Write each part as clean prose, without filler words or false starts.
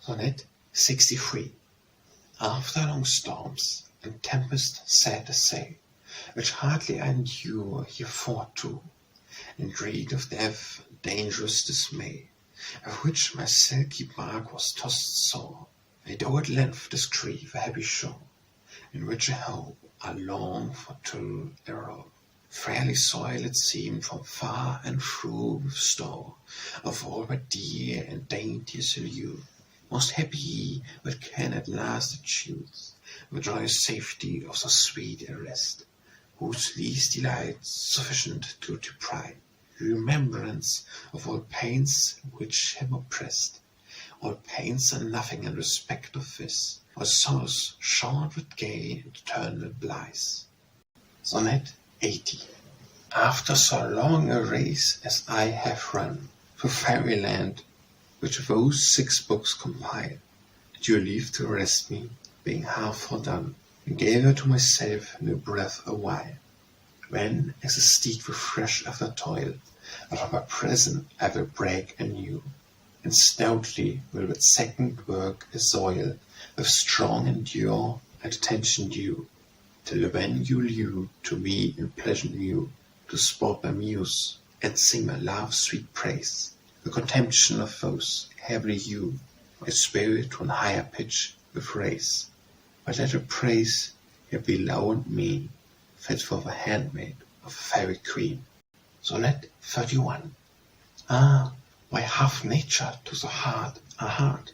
Sonnet 63. After long storms and tempest sad assay, which hardly I endure, ye fought to, in dread of death and dangerous dismay, of which my silky bark was tossed sore, I do at length descry the happy shore, in which I hope I long for till herald. Fairly soil it seemed from far and through with store of all but dear and daintiest lieu. Most happy ye that can at last choose the joyous safety of so sweet a rest, whose least delights sufficient to deprive remembrance of all pains which him oppressed. All pains are nothing in respect of this, all sorrows short with gay and eternal bliss. Sonnet 80. After so long a race as I have run through fairyland, which those 6 books compile, did you leave to rest me, being half fordone, and gave her to myself new breath a while, when, as a steed refreshed after toil, out of my prison I will break anew, and stoutly will with second work assoil, with strong endure and attention due, till when you lure to me in pleasant mew, to sport my muse, and sing my love's sweet praise, the contemption of foes heavily hew my spirit to an higher pitch with raise. But let her praise here be low and mean, fit for the handmaid of a fairy queen. Sonnet 31. Ah, why hath nature to the heart a heart?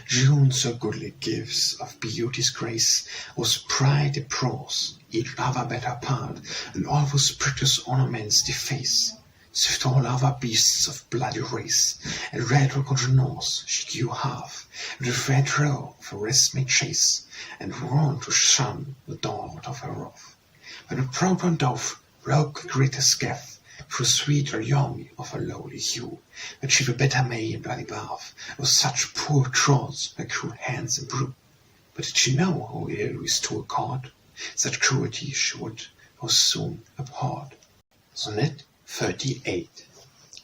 June so goodly gives of beauty's grace, whose pride deplores each other better part, and all whose prettiest ornaments deface. Swift all other beasts of bloody race, and red congeners she due have, with red roe for rest may chase, and warn to shun the daughter of her wrath. But a proud one dove broke greater scath, through sweet Arion of a lowly hue, that she the better may in bloody bath, with such poor trolls by cruel hands imbrue. But did she know how ill is to accord, such cruelty she would most soon abhorred. Sonnet 38.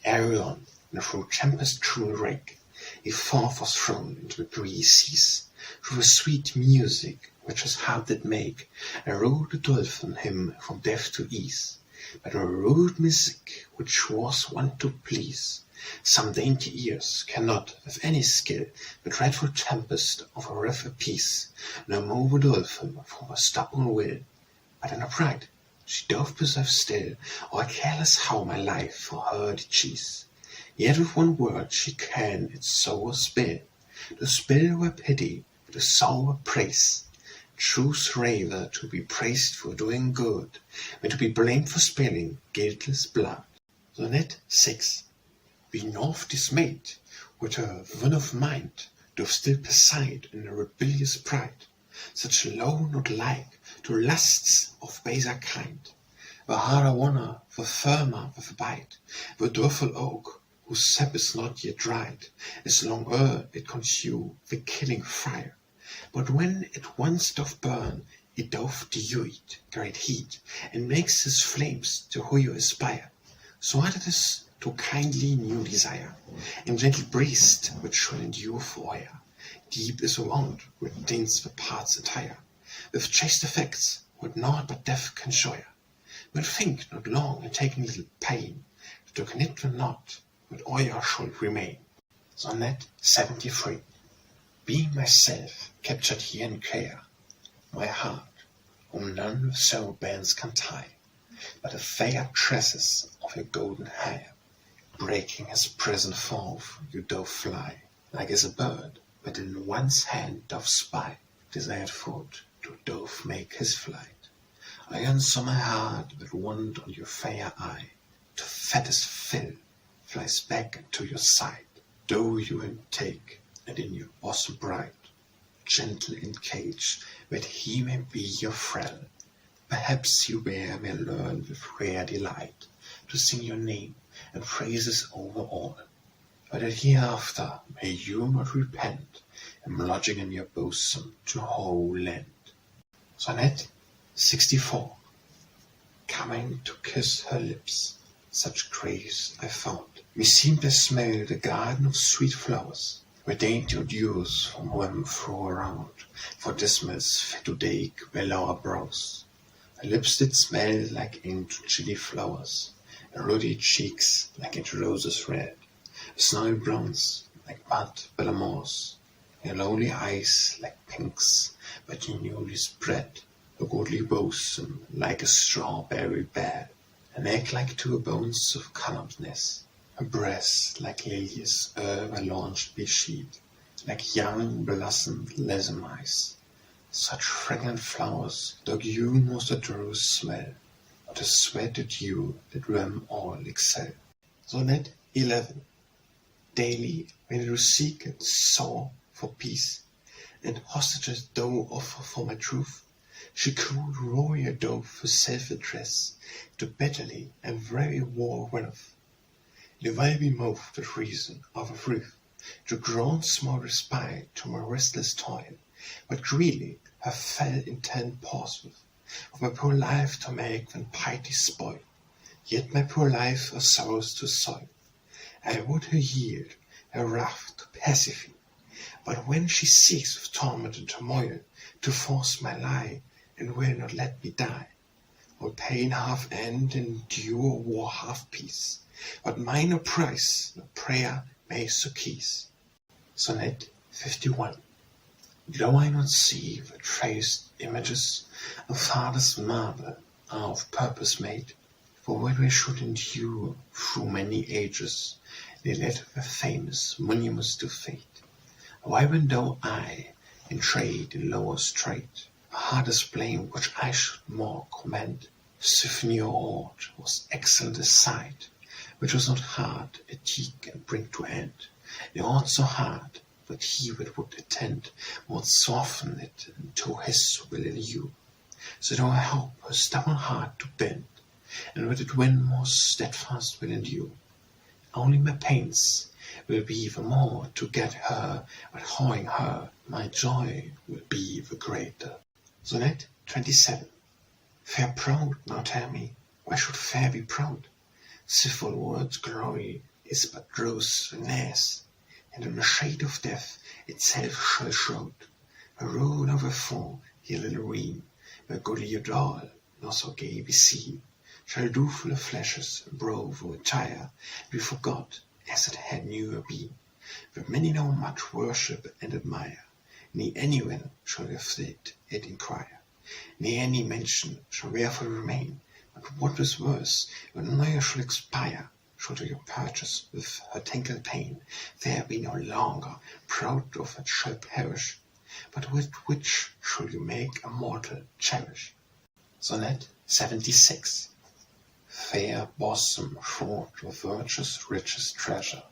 Arion, and through tempest cruel wracke, he forth was thrown into the breezy seas, through the sweet music which his heart did make, and rode the dolphin him from death to ease. But a rude music which was wont to please some dainty ears cannot, with any skill, the dreadful tempest of a wrath appease, nor move a dolphin from her stubborn will. But in her pride she doth preserve still, or careless how my life for her did cheese. Yet with one word she can its sour spill, to spill were pity, to sour praise. Choose rather to be praised for doing good, than to be blamed for spilling guiltless blood. Sonnet 6. Be not dismayed, with her one of mind, doth still preside in a rebellious pride, such low not like to lusts of baser kind. The harder wonner, the firmer with bite, the doubtful oak, whose sap is not yet dried, as long ere it consume the killing fire. But when it once doth burn, it doth dew it great heat, and makes his flames to who you aspire. So hard it is to kindly new desire, and gentle breast which shall endure for oil. Deep is a wound which dints the parts entire, with chaste effects what naught but death can show. But think not long and take little pain, to knit the knot with oil shall remain. Sonnet 73. Be myself captured here in care, my heart, whom none with soul bands can tie, but the fair tresses of your golden hair, breaking his present forth, you doth fly, like as a bird that in one's hand doth spy desired food, to doth make his flight. I answer my heart that want on your fair eye, to fattest fill, flies back into your sight. Do you him take, and in your bosom bright, gentle encage, that he may be your friend. Perhaps you there may learn with rare delight to sing your name and praises over all, but that hereafter may you not repent, am lodging in your bosom to whole land. Sonnet 64. Coming to kiss her lips, such grace I found, meseemed I smelled a garden of sweet flowers, Redaint your dews from whom through around, for dismays fit to dake well our brows. Her lips did smell like into chilly flowers, her ruddy cheeks like into roses red, her snowy browns like bud bellamores, her lowly eyes like pinks but newly spread, her goodly bosom like a strawberry bed, her neck like two bones of coloredness, her breast like lilies o'er launched besheet, like young blossomed lypes. Such fragrant flowers dog you most adorous smell, but the sweat of you that them all excel. Sonnet 11. Daily when you seek and soar for peace, and hostages Doe offer for my truth, she could warrior Doe for self-interest, to bitterly and very war whereof. It will be moved with reason of a truth, to grant small respite to my restless toil, but greedily her fell intent pauseth, of my poor life to make when piety spoil, yet my poor life of sorrows to soil. I would her yield, her wrath to pacify, but when she seeks with torment and turmoil to force my lie, and will not let me die, all pain half end, endure war half peace, but mine no price, no prayer may succeed. Sonnet 51. Do I not see the traced images of father's marble are of purpose made, for what we should endure through many ages, they led the famous monuments to fate. Why when Doe I in trade in lower trade, a hardest blame which I should more commend, symphony or art was excellent aside, which was not hard a teak and bring to end, the art so hard, but he that would attend would soften it into his will in you. So do I hope her stubborn heart to bend, and with it win more steadfast will endure. Only my pains will be the more to get her, but hawing her, my joy will be the greater. Sonnet 27. Faire proud, now tell me, why should Faire be proud? Civil words glory is but gross finesse, and in the shade of death itself shall shroud. A rule of a fall, ye little ream, where goodly a doll, nor so gay be seen, shall do full of flashes, and brove or attire, be forgot, as it had never been. But many now much worship and admire, ne anyone shall of it inquire, ne any mention shall wherefore remain, but what is worse, when neither shall expire, should your purchase with her tangled pain, there be no longer proud of it shall perish, but with which shall you make a mortal cherish. Sonnet 76. Fair bosome fraught with virtues richest treasure,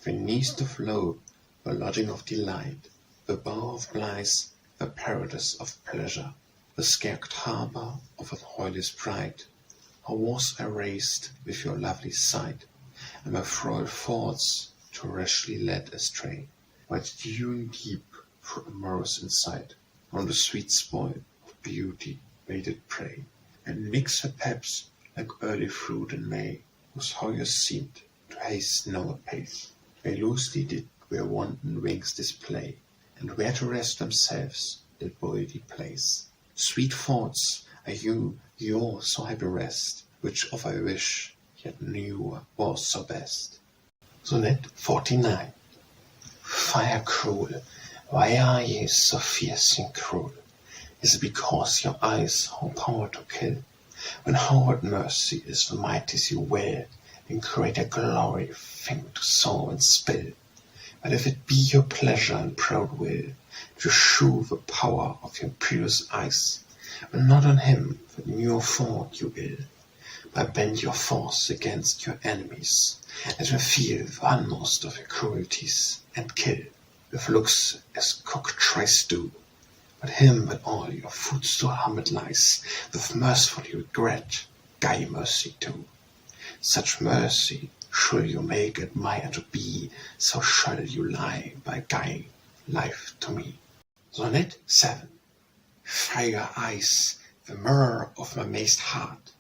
the nest of love, the lodging of delight, the bower of bliss, the paradise of pleasure, the scarced harbour of a hoyless pride. How was I raised with your lovely sight, and my frail thoughts too rashly led astray, by dune deep for amorous insight, on the sweet spoil of beauty made it prey, and mix her peps like early fruit in May, whose hoyers seemed to haste no pace. They loosely did their wanton wings display, and where to rest themselves did boldly place. Sweet thoughts are you, your so happy rest, which of I wish, yet knew was so best. Sonnet 49. Fire cruel, why are ye so fierce and cruel? Is it because your eyes hold power to kill, when hard mercy is the mightiest you will, and greater glory think to sow and spill? But if it be your pleasure and proud will to shew the power of your purest eyes, when not on him that knew your fault you ill, but bend your force against your enemies, and will feel the utmost of your cruelties, and kill, with looks as cock tries do, but him that all your footstool humbled lies, with merciful regret, guy mercy too. Such mercy shall you make admire to be, so shall you lie by guying life to me. Sonnet 7. Fire eyes, the myrror of my mazed heart,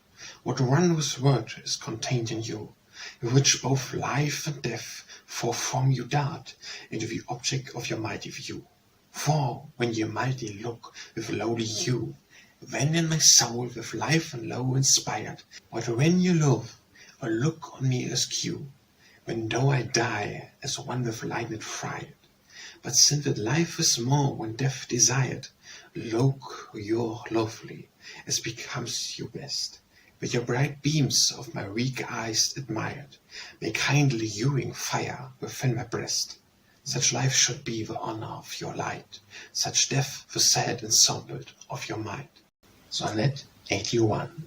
what wondrous word is contained in you, in which both life and death for from you dart into the object of your mighty view. For when you mighty look with lowly hue, then in my soul with life and low inspired, but when you love or look on me askew, when though I die as one with lightning fried, but since that life is more when death desired, look you're lovely as becomes you best, with your bright beams of my weak eyes admired, may kindly hewing fire within my breast. Such life should be the honor of your light, such death the sad ensemble of your might. Sonnet 81.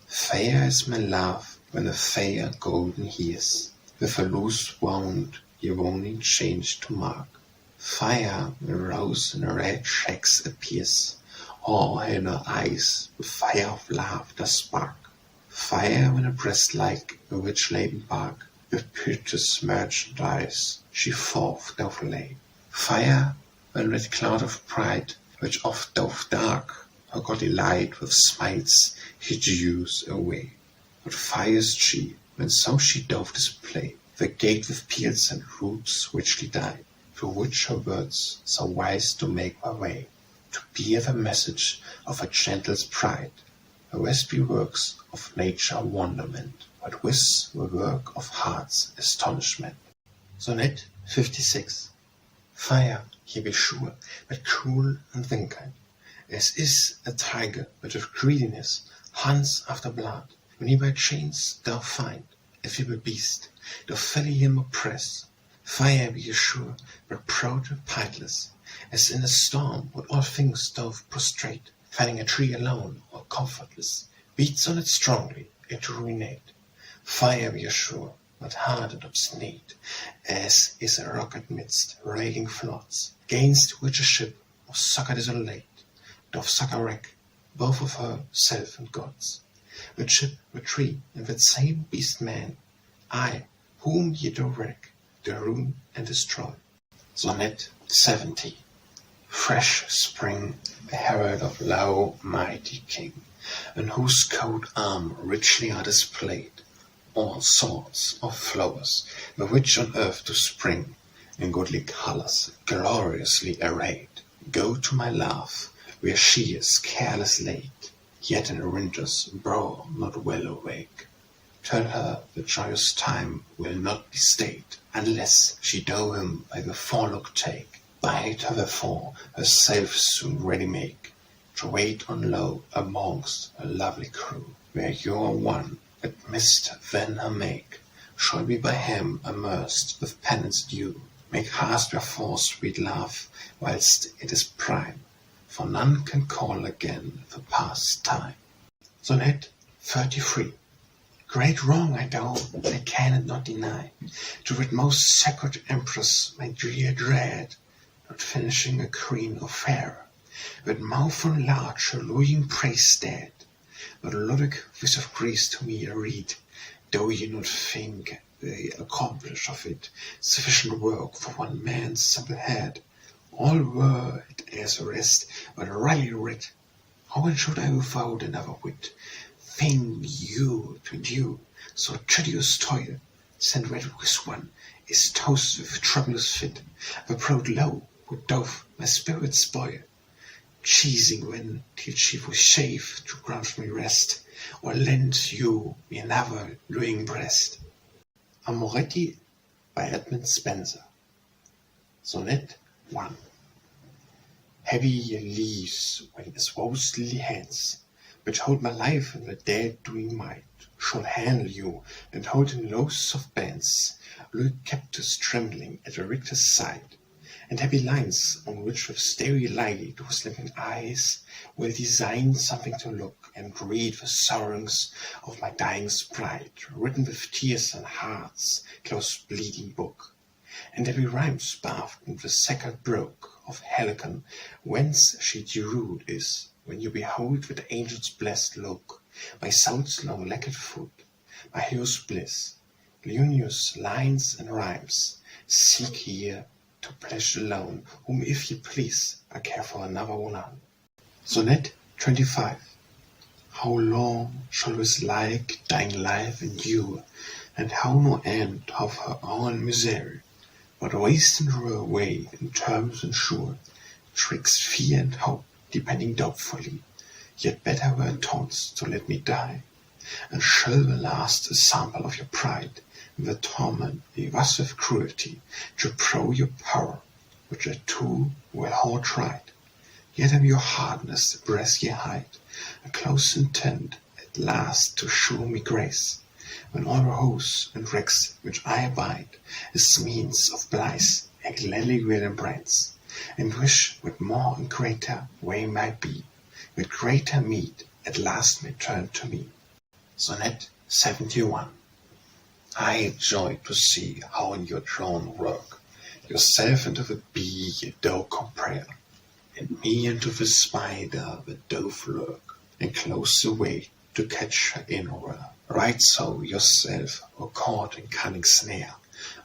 Fair is my love when the fair golden hears, with a loose wound your wounding change to mark. Fire when rose in red shacks appears, or in her eyes with fire of love does spark. Fire when a breast like a witch-laden bark, with purchased merchandise she forth doth lay. Fire when red cloud of pride, which oft doth dark her godly light with smites he dews away. But fierest she, when so she doth display the gate with peals and roots richly dyed, through which her words so wise to make my way, to bear the message of a gentlest pride. The rest be works of nature wonderment, but this the work of heart's astonishment. Sonnet 56. Fire, he be sure, but cruel and vnkind, as is a tiger that with greediness hunts after blood, when he by chains doth find a feeble beast, doth felly him oppress. Fire, be sure, but proud and pitiless, as in a storm when all things doth prostrate, finding a tree alone or comfortless, beats on it strongly into ruinate. Fire, be sure, but hard and obstinate, as is a rock amidst raging floods, gainst which a ship of succor desolate doth succor wreck, both of her self and gods. That ship, the tree, and that same beast man, I, whom ye do wreck, do ruin and destroy. Sonnet 70. Fresh spring, the herald of Lowe, mighty king, in whose coat arm richly are displayed all sorts of flowers, the which on earth do spring, in goodly colours gloriously arrayed. Go to my love, where she is careless laid, yet in winter's brow not well awake. Tell her the joyous time will not be stayed, unless she do him by the forelock take. Bide her therefore herself soon ready make, to wait on low amongst a lovely crew, where your one that missed then her make shall be by him immersed with penance due. Make haste wherefore, sweet love, whilst it is prime, for none can call again the past time. Sonnet 33. Great wrong I do, I cannot not deny, to that most sacred empress my dear dread, not finishing a queen of Faire, with mouth on large her looing praise stead. But Lyke with of Greece to me a read, though ye not think they accomplish of it sufficient work for one man's simple head. All were it as a rest, but rightly writ. How should I without another wit think you to do so tedious toil? Send red with one is toasted with troublous fit, the proud low would doth my spirit spoil, cheesing when till she was shave to grant me rest, or lend you me another lewing breast. Amoretti by Edmund Spenser. Sonnet 1. Heavy ye leaves when as woe's lily hands, which hold my life in the dead doing might, shall handle you and hold in loose soft bands, Lyke captyued trembling at the richest sight, and happy lines on which with starry light those sleeping eyes will design something to look and read the sorrows of my dying sprite, written with tears and heart's close bleeding book. And every rhyme bathed in the sacred brook of Helicon, whence she derived is, when you behold with angel's blessed look my soul's long legged foot, my hero's bliss, Lyon's lines and rhymes, seek here to pleasure alone, whom if ye please, I care for another none. Sonnet 25. How long shall this like dying life endure, and how no end of her own misery, but wasting her away in terms unsure, twixt fear and hope, depending doubtfully, yet better were taunts to let me die, and shall the last sample of your pride, in the torment ye was with cruelty, to prove your power, which I too well hard tried. Yet am your hardness the breast ye hide, a close intent at last to shew me grace, when all hosts and wrecks which I abide, as means of bliss, I gladly will embrace, and wish with more and greater way might be, with greater meed at last may turn to me. Sonnet 71. I joy to see how in your drawn work yourself into the bee ye do compare, and me into the spider the dove lurk, and close the way to catch her inward. Right so yourself are caught in cunning snare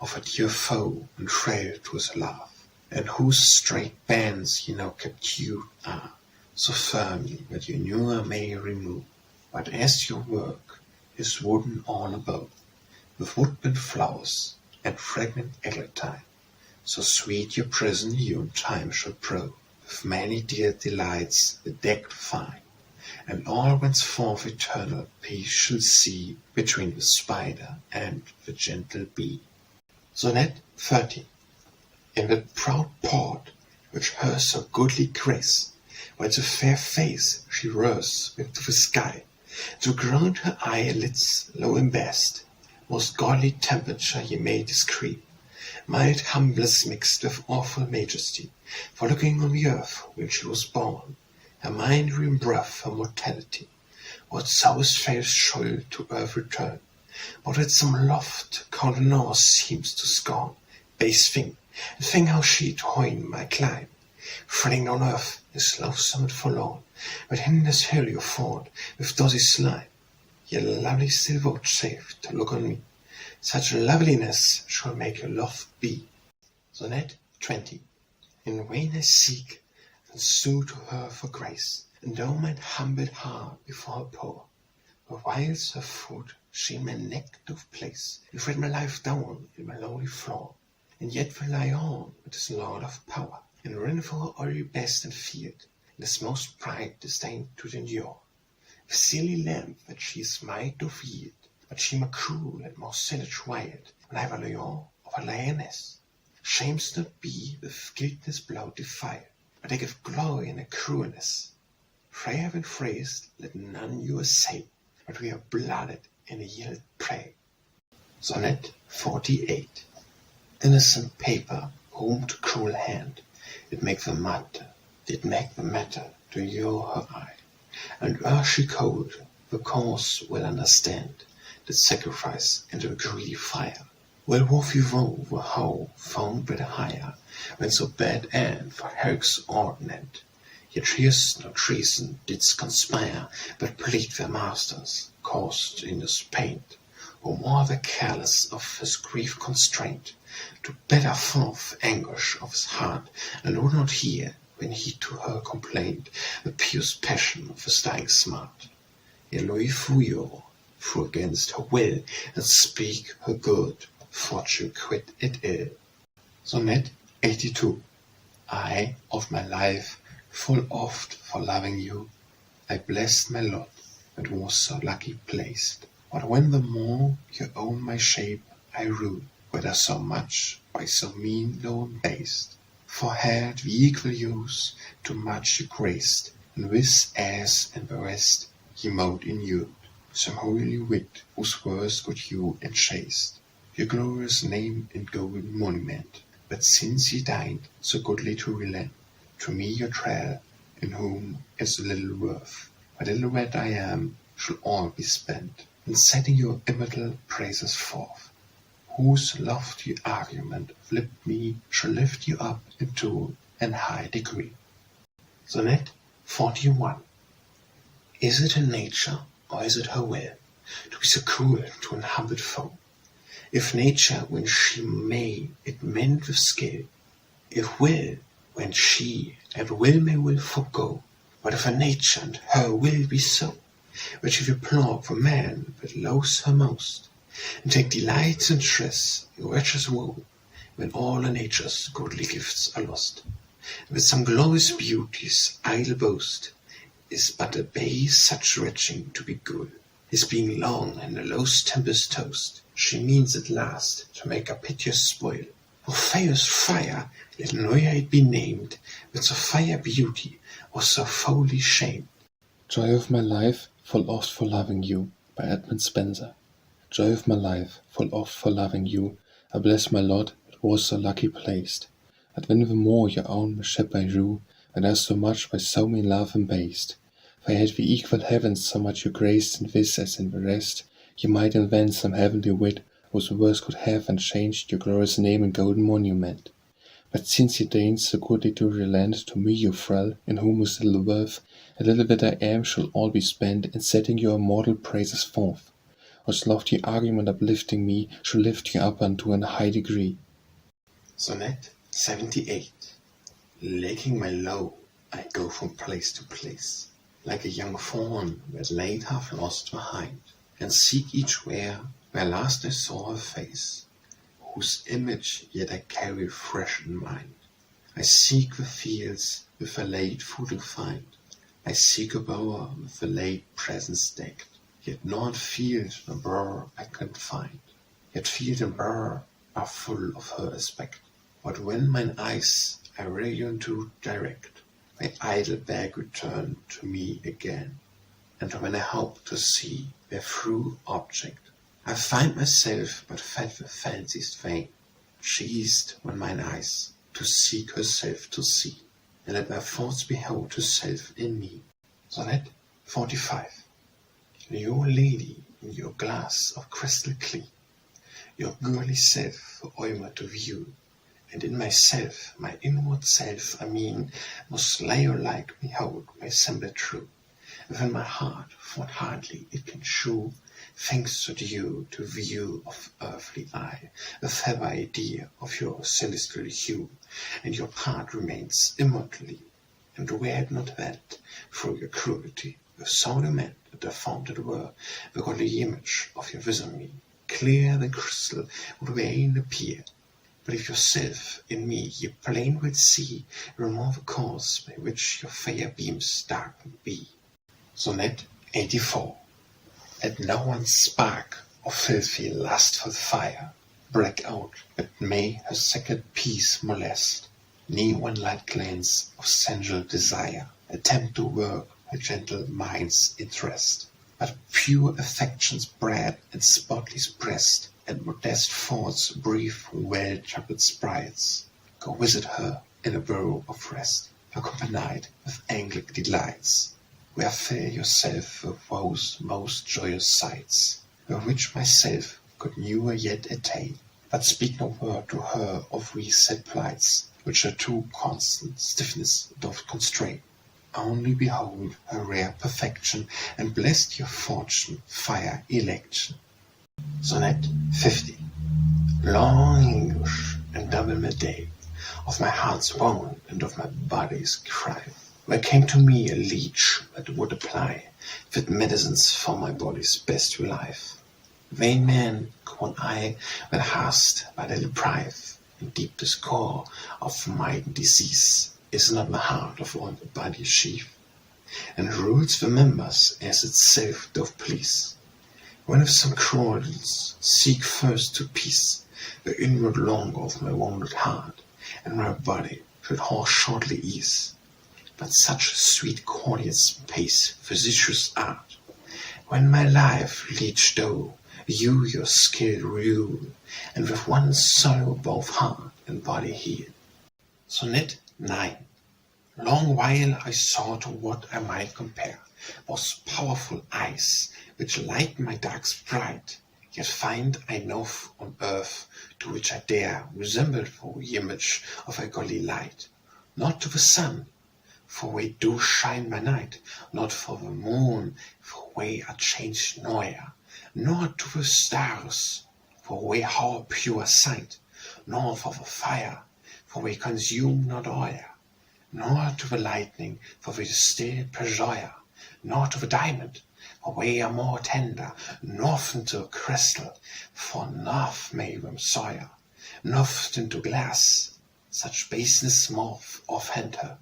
of a dear foe and frail to his love, and whose straight bands ye now captyued are, so firmly that you never may remove. But as your work is wooden all about, with woodbent flowers and fragrant eglantine, so sweet your prison you in time shall prove, with many dear delights bedecked fine, and all whenceforth eternal peace shall see between the spider and the gentle bee. Sonnet 30. In that proud port which her so goodly grace, while the fair face she rears into the sky, to ground her eyelids low embassed, most godly temperature ye may discreet, mild humbleness mixed with awful majesty, for looking on the earth when she was born, her mind re-breath her mortality, what souls fails should to earth return, but at some loft countenance seems to scorn, base thing, and think how she to hoin might climb, fretting on earth is loathsome and forlorn, but in this hill you fought with dozzy slime, yet lovely still vouchsafe to look on me, such loveliness shall make your love be. Sonnet 20. In vain I seek and sue to her for grace, and though mine humbled heart before her pour, for whiles her foot she my neck doth place, and fret my life down in my lonely floor, and yet will lie on with this lord of power, and run for her all best and feared, and his most pride disdain to endure. The silly lamb that she is might doth yield, but she more cruel and more savage wild, and I have a lure of a lioness. Shames not be with guiltless blood defiled, but I give glory in her cruelness. Faire and fayrest let none you assay, but we are blooded in a yield prey. Sonnet 48. Innocent paper, whom to cruel hand, did make the matter to your her eye, and ere she cold, the cause will understand, did sacrifice into a greedy fire. Well wove you woe the haue found by the hire, when so bad end for herald's ordinate, yet treason or treason didst conspire, but plead their masters, caused in this paint, who more were careless of his grief constraint, to better forth anguish of his heart, and would not hear, when he to her complained, the pious passion of his dying smart. Yet lyfe through against her will, and speak her good, fortune quit it ill. Sonnet 82. I, of my life, full oft for loving you, I blessed my lot, that was so lucky placed. But when the more you own my shape, I rue, whether so much by so mean loan based. For had the equal use, too much you graced, and this as and the rest ymaed in you, some holy wit whose words could you enchased, your glorious name in golden monument. But since ye deigned so goodly to relent to me your trail, in whom is little worth, but little that I am, shall all be spent in setting your immortal praises forth, whose lofty argument of lip me shall lift you up into an high degree. Sonnet 41. Is it her nature, or is it her will, to be so cruel to an humbled foe? If nature, when she may, it mend with skill; if will, when she at will may will forego. But if her nature and her will be so, which if you plague the man that loathes her most, and take delight in stress, your wretched woe, when all in nature's goodly gifts are lost. And with some glorious beauty's idle boast is but a base such retching to be good. His being long and a loose tempest toast, she means at last to make a piteous spoil. For Fayre's fire, let ne'er it be named, with so fire beauty was so foully shamed. Joy of my life, full oft for loving you, by Edmund Spenser. Joy of my life, full oft for loving you, I bless my lot, it was so lucky placed, that when the more your own my ship I rue, and as so much by so mean love embased. For had we equal heavens so much you graced in this as in the rest, ye might invent some heavenly wit, whose words could have unchanged your glorious name in golden monument. But since ye deigned so goodly to relent to me, you frail, in whom is little worth, a little that I am shall all be spent in setting your immortal praises forth, whose lofty argument uplifting me shall lift you up unto an high degree. Sonnet 78. Laking my lowe, I go from place to place, like a young fawn that late half lost behind, and seek each where last I saw her face, whose image yet I carry fresh in mind. I seek the fields with a late food to find, I seek a bower with the late presence decked, yet not field nor burr I can find, yet field and burr are full of her aspect. But when mine eyes Arion to direct, my idle bag return to me again, and when I hope to see their true object, I find myself but fed with fancies vain, cheesed when mine eyes to seek herself to see, and let my thoughts behold herself in me. Sonnet 45. Your lady in your glass of crystal clear, your girly self for Oyma to view, and in myself, my inward self, I mean, must lyre-like behold my semblance true. Within my heart, thought hardly it can shew, thanks to you, to view of earthly eye, the fair idea of your celestial hue, and your part remains immortally, and were it not that, through your cruelty, with so meant that I found it were, the godly image of your visume, clear than crystal, would vain appear. But if yourself in me ye plain will see, remove the cause by which your fair beams darkened be. Sonnet 84. Let no one spark of filthy lustful fire break out, but may her sacred peace molest, ne one light glance of sensual desire attempt to work her gentle mind's interest, but pure affection's bred and spotless breast, and modest thoughts breathe from well-chapelled sprites, go visit her in a burrow of rest, accompanied with Anglic delights, where Faire yourself with woe's most joyous sights, where which myself could never yet attain, but speak no word to her of reset plights, which her too constant stiffness doth constrain. Only behold her rare perfection, and bless your fortune, Fayre election. Sonnet 50. Long anguish and double midday of my heart's wound and of my body's cry, where came to me a leech that would apply fit medicines for my body's best relief. Vain man, quon I, that hast but a deprive, in deep discord of mind disease, is not the heart of all the body's sheath, and rules the members as itself doth please. When of some cruels seek first to peace the inward longing of my wounded heart, and my body should horse shortly ease. But such sweet courteous pace physicious art, when my life leech Doe, you your skill rule, and with one sorrow both heart and body heal. Sonnet 9. Long while I sought what I might compare those powerful eyes which light my dark sprite, yet find I no on earth to which I dare resemble for image of a godly light, not to the sun, for we do shine by night, not for the moon, for we are changed nowhere, nor to the stars, for we have pure sight, nor for the fire, for we consume not oil, nor to the lightning, for we still pleasure, nor to the diamond, away are more tender, north to crystal, for north may them soil, north into glass, such baseness morph offend her,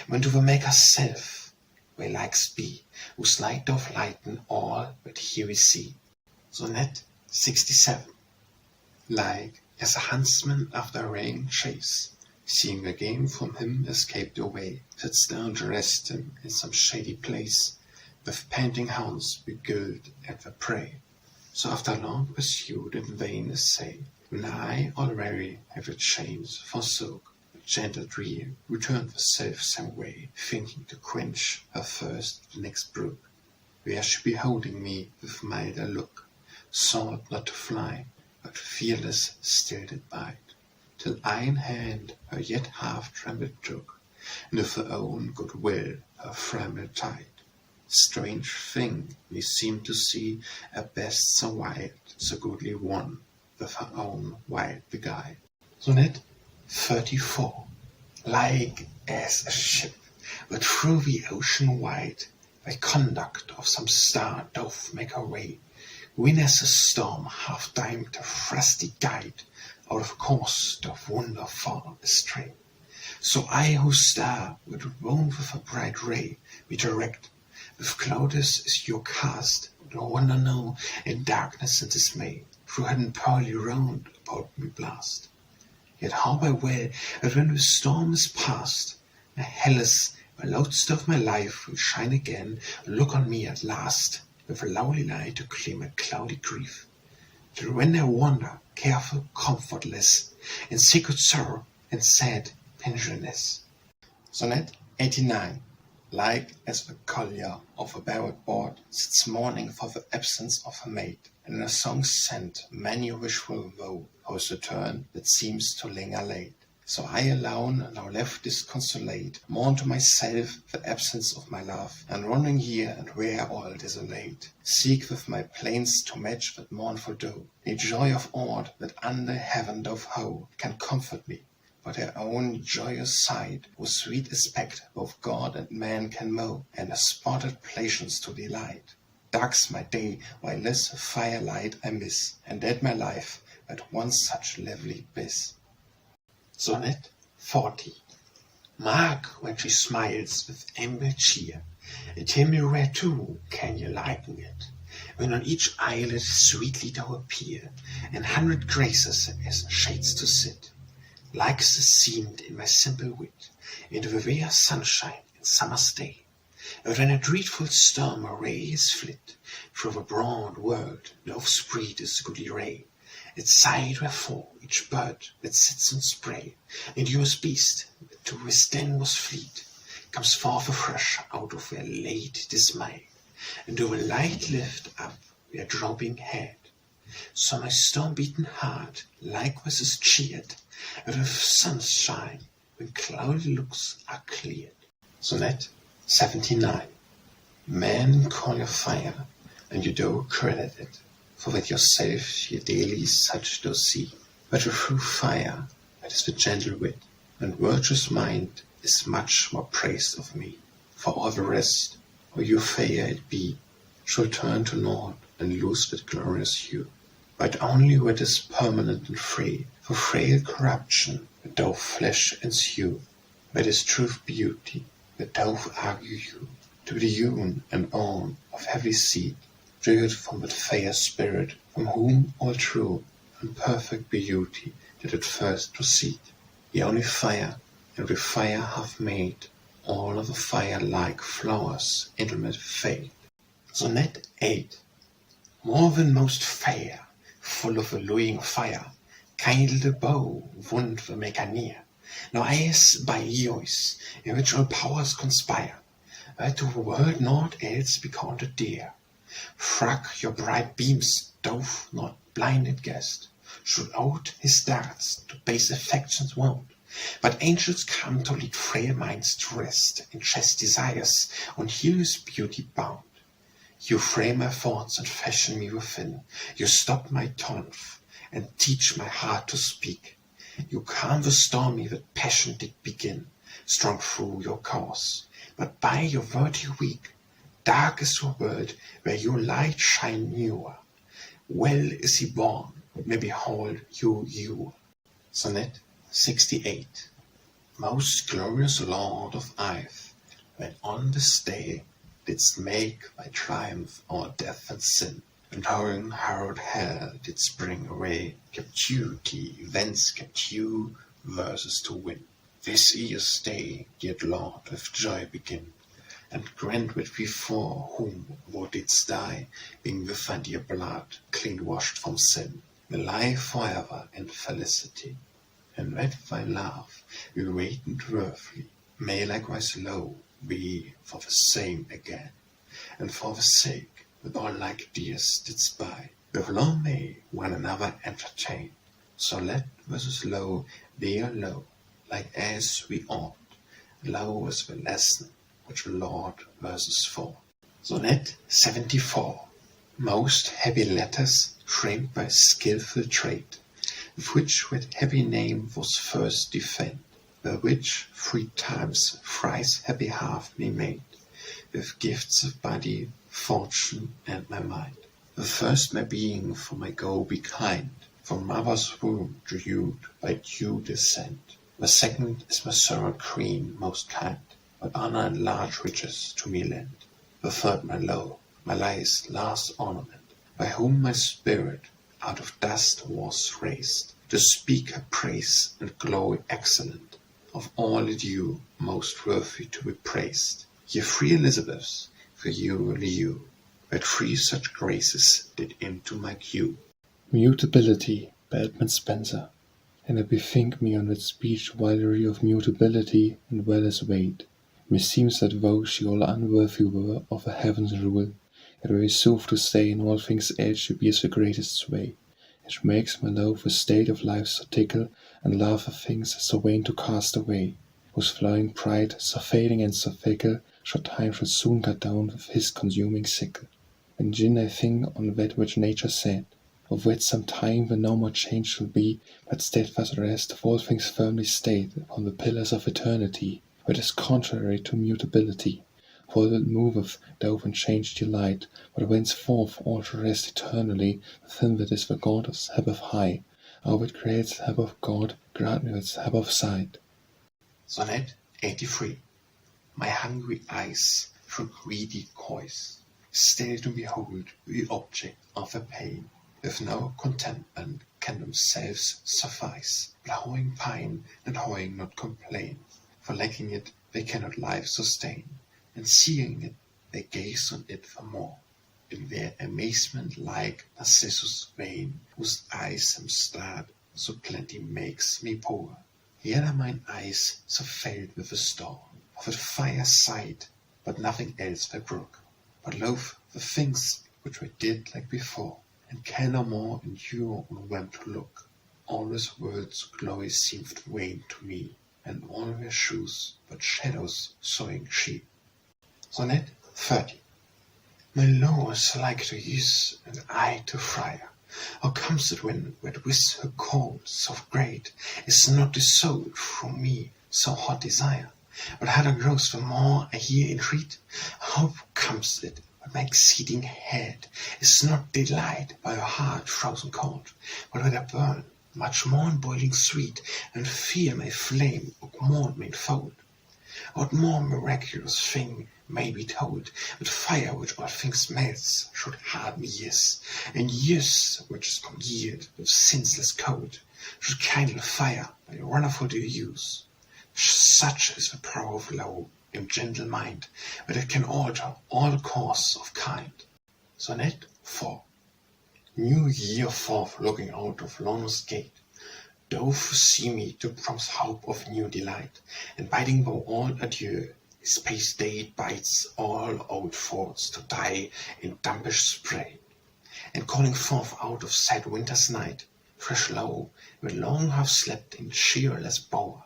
when to the maker's self, where likes be, whose light doth lighten all that here we see. Sonnet 67. Like as a huntsman after a rain chase, seeing the game from him escaped away, sits down to rest him in some shady place, with panting hounds beguiled at the prey. So after long pursuit and vain assay, when I already have the chains forsook, the gentle dream returned the self-same way, thinking to quench her thirst the next brook, where she beholding me with milder look, sought not to fly, but fearless still did bide, till I in hand her yet half trembled took, and of her own good will her framework tied. Strange thing, me seemed to see a best so wild, so goodly one, with her own wild beguiled. Sonnet 34. Like as a ship that through the ocean wide, by conduct of some star doth make her way, when as a storm half timed a frosty guide, out of course doth wander far astray. So I whose star would roam with a bright ray, be direct, with clouds is your cast, no wonder now, in darkness and dismay, through hidden pearly round about me blast. Yet how I will that when the storm is past, the hellas, the loudest of my life, will shine again, and look on me at last, with a lovely light to clear my cloudy grief, till when I wander, careful, comfortless, in secret sorrow and sad pensionless. Sonnet 89. Like as the collier of a barred board sits mourning for the absence of her mate, and in a song sent many a wishful woe, whose return that seems to linger late. So I alone, now left disconsolate, mourn to myself the absence of my love, and wandering here and where all desolate, seek with my plaints to match that mournful doe. The joy of aught that under heaven doth howe can comfort me, but her own joyous side, whose sweet aspect both God and man can mow, and a spotted patience to delight. Dark's my day, while this firelight I miss, and dead my life, that once such lovely bliss. Sonnet 40. Mark when she smiles with amber cheer, and tell me where too can you liken it, when on each eyelid sweetly doth appear, and 100 graces as in shades to sit. Likes is seemed in my simple wit, into the rare sunshine in summer's day, but when a dreadful storm array is flit, through the broad world doth spread its goodly ray. Its side wherefore each bird that sits on spray, and yours beast that to withstand was fleet, comes forth afresh out of their late dismay, and do a light lift up their drooping head. So my storm-beaten heart likewise is cheered, and with sunshine when cloudy looks are cleared. Sonnet 79. Men call you Fayre, and you do credit it, for that yourself ye daily such do see. But through Fayre, that is the gentle wit, and virtuous mind, is much more praised of me. For all the rest, or you Fayre it be, shall turn to nought and lose that glorious hue. But only what is permanent and free, for frail corruption, that doth flesh ensue, that is truth beauty, that doth argue you, to be the hewn and born of heavy seed, reared from that fair spirit, from whom all true and perfect beauty did at first proceed. The only fire, and with fire hath made all of the fire-like flowers intimate fade. Sonnet 8. More than most fair, full of a luying fire, kindle the bow, wund the maker near. Now as by lyaues, in which all powers conspire, that to the world naught else be counted dear. Wracke your bright beams doth not blinded guest, should out his darts to base affections wound. But angels come to lead frail minds to rest, in chaste desires on Helios' beauty bound. You frame my thoughts and fashion me within, you stop my tongue and teach my heart to speak. You calm the stormy that passion did begin, strong through your cause, but by your virtue weak. Dark is the world where your light shine newer. Well is he born, may behold you. Sonnet 68. Most glorious Lord of Ife, when on this day didst make by triumph our death and sin, and towering herald hell didst bring away captyued, thence captue verses to win. This year's day, dear Lord, with joy begin, and grant which before whom thou didst die, being with thy dear blood clean washed from sin, may lie forever in felicity. And with thy love we wait and worthily, may likewise low be for the same again, and for the sake with all like dears didst buy, with law may one another entertain. So let versus low be a low, like as we ought. Low is the lesson which the Lord verses for. Sonnet 74. Most heavy letters framed by skilful trade, with which with happy name was first defend, by which 3 times thrice happy half me made, with gifts of body, fortune, and my mind. The first my being for my go be kind, from mother's womb dewed by due descent. The second is my servant queen most kind, but honor and large riches to me lend. The third my low, my life's last ornament, by whom my spirit out of dust was raised, to speak her praise and glory excellent, of all due most worthy to be praised. Ye 3 Elizabeths, for you leaues, where 3 such graces did into my queue. Mutability by Edmund Spenser. And I bethink me on that speech wilery of mutability and well as weight. Meseems that though she all unworthy were of a heaven's rule, yet very sooth to say in all things else she bears the greatest sway, which makes my love the state of life so tickle, and love of things so vain to cast away, whose flowing pride, so fading and so fickle, short time should soon cut down with his consuming sickle. When gin I think on that which nature said, of which some time when no more change shall be, but steadfast rest of all things firmly stayed upon the pillars of eternity, which is contrary to mutability. For that moveth though when change delight, but whenceforth all shall rest eternally within that is the God of Sabbath high. Our which creates Sabbath God, grant me that Sabbath sight. Sonnet 83. My hungry eyes through greedy coys, still to behold the object of their pain, with no contentment can themselves suffice, but hoeing pine and hoeing not complain, for lacking it they cannot life sustain, and seeing it they gaze on it for more, in their amazement like Narcissus vain, whose eyes am starred, so plenty makes me poor. Yet are mine eyes so filled with a storm, of that fire sight, but nothing else they brook, but loathe the things which we did like before, and can no more endure on them to look. All this world's glory seemed vain to me, and all their shoes but shadows sowing sheep. Sonnet 30. My laws like to use, and I to Faire. How comes it when with her cold so great is not dissolved from me so hot desire, but harder grows the more I hear entreat? How comes it but my exceeding head is not delight by her heart frozen cold, but when I burn much more in boiling sweet, and fear my flame augment manifold? What more miraculous thing may be told, but fire which all things melts should harden years, and years which is congealed with senseless cold should kindle fire by wonderful use. Such is the power of love in gentle mind, but it can alter all course of kind. Sonnet 4. New year forth looking out of longest gate, doth see me to promise hope of new delight, and bidding thou all adieu, his pace day bites all old thoughts to die in dampish spray, and calling forth out of sad winter's night, fresh low, will long have slept in cheerless bower,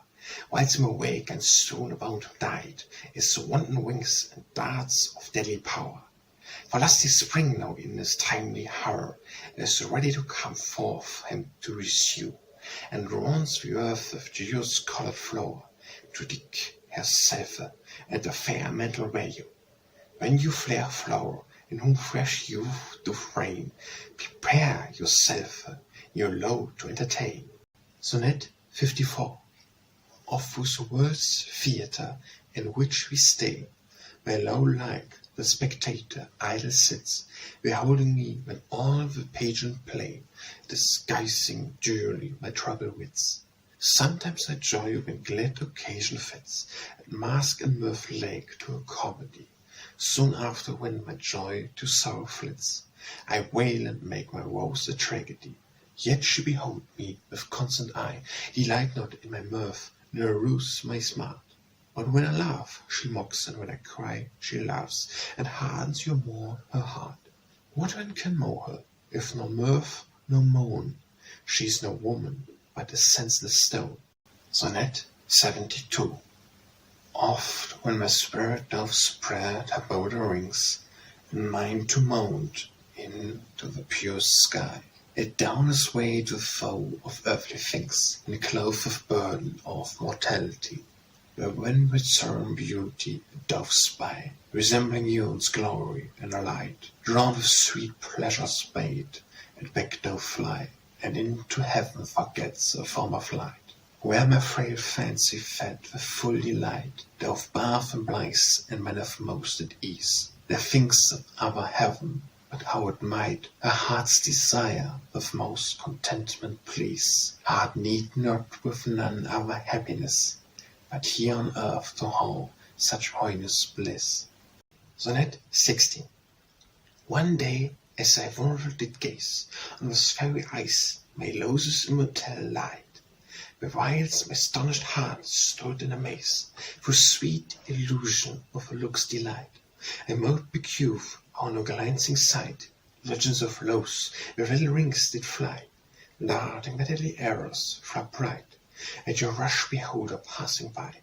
whilst him awake and soon about died, his wanton wings and darts of deadly power. For lusty spring now in his timely hour is ready to come forth him to resue, and rounds the earth with joyous colored flower, to dig her selfe at the fair mental value. When you flare flower, in whom fresh youth doth reign, prepare yourself your low to entertain. Sonnet 54. Of whose words theatre in which we stay, where low like the spectator idle sits, beholding me when all the pageant play, disguising duly my troubled wits. Sometimes I joy when glad occasion fits, and mask and mirth lake to a comedy. Soon after, when my joy to sorrow flits, I wail and make my woes a tragedy. Yet she behold me with constant eye, delight not in my mirth, nor ruse my smart. But when I laugh, she mocks, and when I cry, she laughs, and hardens you more her heart. What then can mow her, if nor mirth nor moan? She's no woman, but a senseless stone. Sonnet 72. Oft, when my spirit doth spread her bolder wings, and mine to mount into the pure sky, it down its way to the foe of earthly things, and clothe with burden of mortality, where when with solemn beauty it doth spy, resembling Ion's glory and a light, drawn with sweet pleasure's bait, and back doth fly, and into heaven forgets a former flight. Where my frail fancy fed with full delight, doth bath and blithe and maneth most at ease. There thinks of other heaven, but how it might her heart's desire with most contentment please. Heart need not with none other happiness, but here on earth to hold such hoyness bliss. Sonnet 60. One day, as I wondered did gaze on those fairy eyes, my lyaues immortal light, the whiles my astonished heart stood in amaze, for sweet illusion of a look's delight. A most peculiar, on no glancing sight, legends of lyaues, where little rings did fly, darting the deadly arrows, flap bright, at your rush beholder passing by.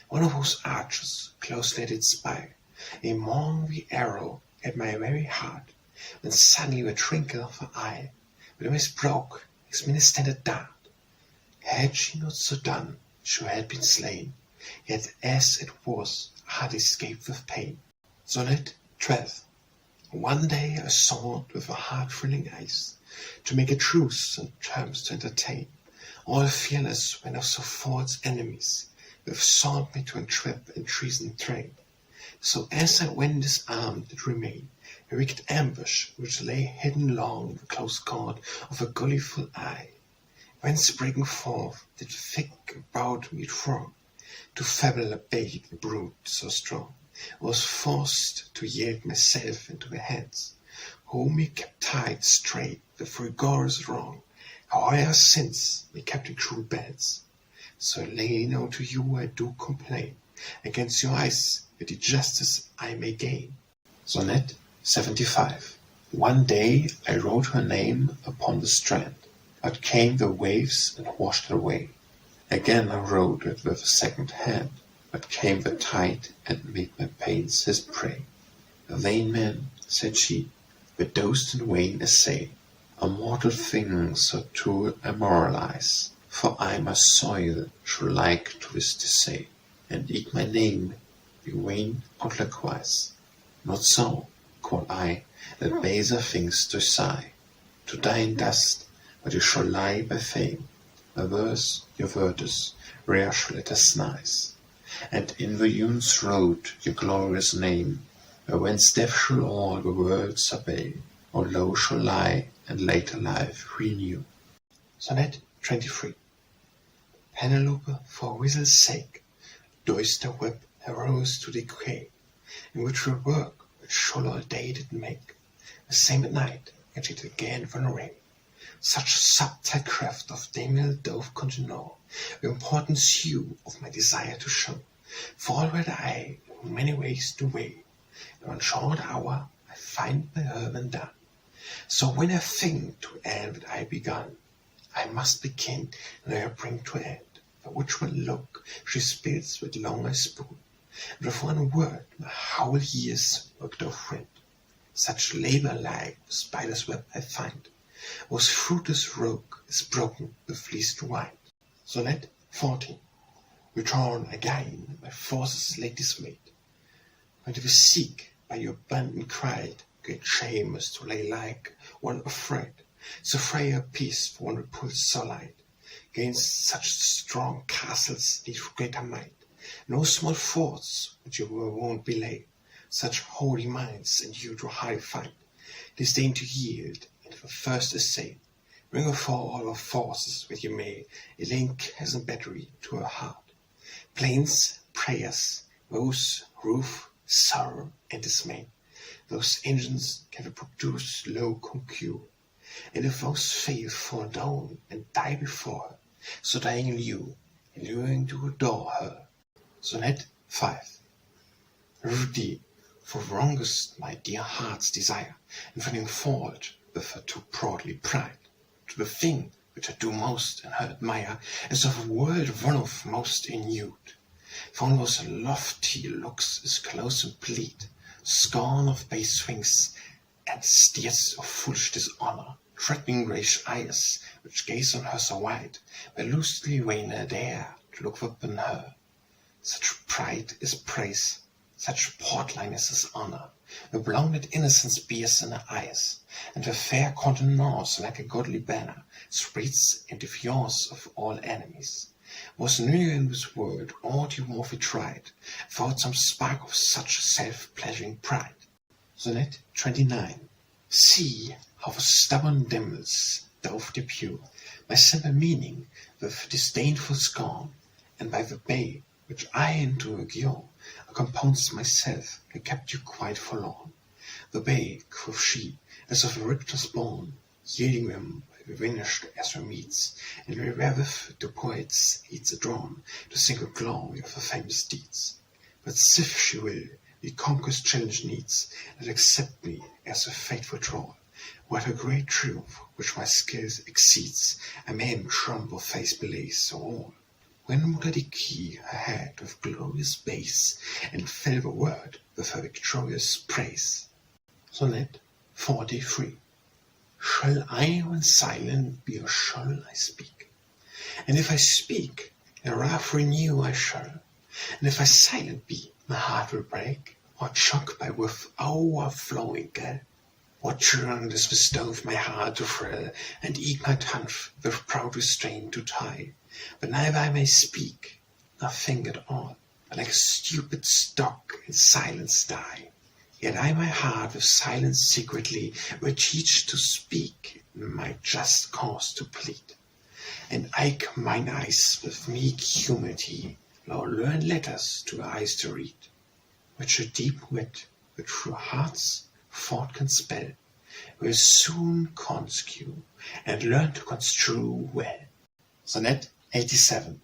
One of whose archers closely did spy, among the arrow at my very heart, when suddenly with twinkle of her eye, with a mist broke his ministended dart. Had she not so done, she had been slain, yet as it was, had escaped with pain. Sonnet 12. One day I sought with a heart-thrilling eyes, to make a truce and terms to entertain, all fearless when of so false enemies, with sought me to entrap and treason train. So as I went disarmed did remain, a wicked ambush which lay hidden long in the close guard of a guileful eye, whence breaking forth did thick about me throng, to fable abate the brute so strong. I was forced to yield myself into their hands, whom me kept tied straight with rigorous wrong, however since me kept in cruel bands. So lately now to you I do complain, against your eyes that the justice I may gain. Sonnet 75. One day I wrote her name upon the strand, but came the waves and washed it away. Again I wrote it with a second hand, but came the tide and made my pains his prey. A vain man, said she, with dosed and vain assay, a mortal thing so to immoralize, for I my soil should like to this say, and eke my name be vain out likewise. Not so, quoth I, that baser things do sigh, to die in dust, but you shall lie by fame, my verse, your vertues, rare letters nice, and in the Un's road your glorious name, where whence death shall all the world survey, or low shall lie, and later life renew. Sonnet 23. Penelope, for whistle's sake, dost thou whip her rose to decay, in which her work, which shall all day did make, the same at night, and she did again run away. Such subtle craft of Damil doth congeal, the importance you of my desire to show, for already I in many ways do weigh, in one short hour I find my urban done. So when I think to end what I begun, I must begin and I bring to end, for which one look she spills with long I spoon, and with one word my whole year's work doth rend. Such labor like the spider's web I find, whose fruitless rope is broken with least wind. Sonnet 40. Return again, my forces late dismayed, when to seek by your abundant cried, great shame is to lay like one afraid, so frail peace for one repulsed so light. Gainst such strong castles need greater might, no small forts which you won't belay, such holy minds and you to high fight, disdain to yield in the first assay. Bring her for all our forces with you may, a link as a battery to her heart. Plains, prayers, woes, roof, sorrow, and dismay, those engines can produce low concure. And if those fail fall down and die before her, so dying lieu, alluring to adore her. Sonnet 5. Rudy, for wrongest my dear heart's desire, and finding fault with her too proudly pride, to the thing which I do most and her admire, as of a world one of most innued. For on those lofty looks is close and plead, scorn of base swings, and steers of foolish dishonour, threatening grayish eyes, which gaze on her so wide, where loosely vainer dare to look upon her. Such pride is praise, such portliness is honour, the blinded innocence bears in her eyes, and her fair countenance like a godly banner spreads in defiance of all enemies. Was new in this world aught you more tried, without some spark of such self-pleasuring pride. Sonnet 29. See how the stubborn devils doth depure my simple meaning with disdainful scorn, and by the bay which I into a gure compounds myself, I kept you quite forlorn. The bay, quoth she, as of a richest born, yielding them by the vanished as her meets, and wherewith the poets heats adorn to sing of glory of her famous deeds. But sif she will, the conquest challenge needs, and accept me as a faithful thrall. What a great triumph which my skills exceeds, a man trump of face belays so all. When would I decay her head with glorious base, and fill the word with her victorious praise? Sonnet 43. Shall I when silent be, or shall I speak? And if I speak, a wrath renew I shall, and if I silent be, my heart will break, or choke by with overflowing gall. What churn does bestow my heart to thrill, and eke my tongue with proud restraint to tie? But neither I may speak, nor think at all, but like a stupid stock in silence die. Yet I my heart with silence secretly will teach to speak, and my just cause to plead. And eke mine eyes with meek humility, nor learn letters to eyes to read, which a deep wit, which through hearts thought can spell, will soon consecute, and learn to construe well. Sonnet 87.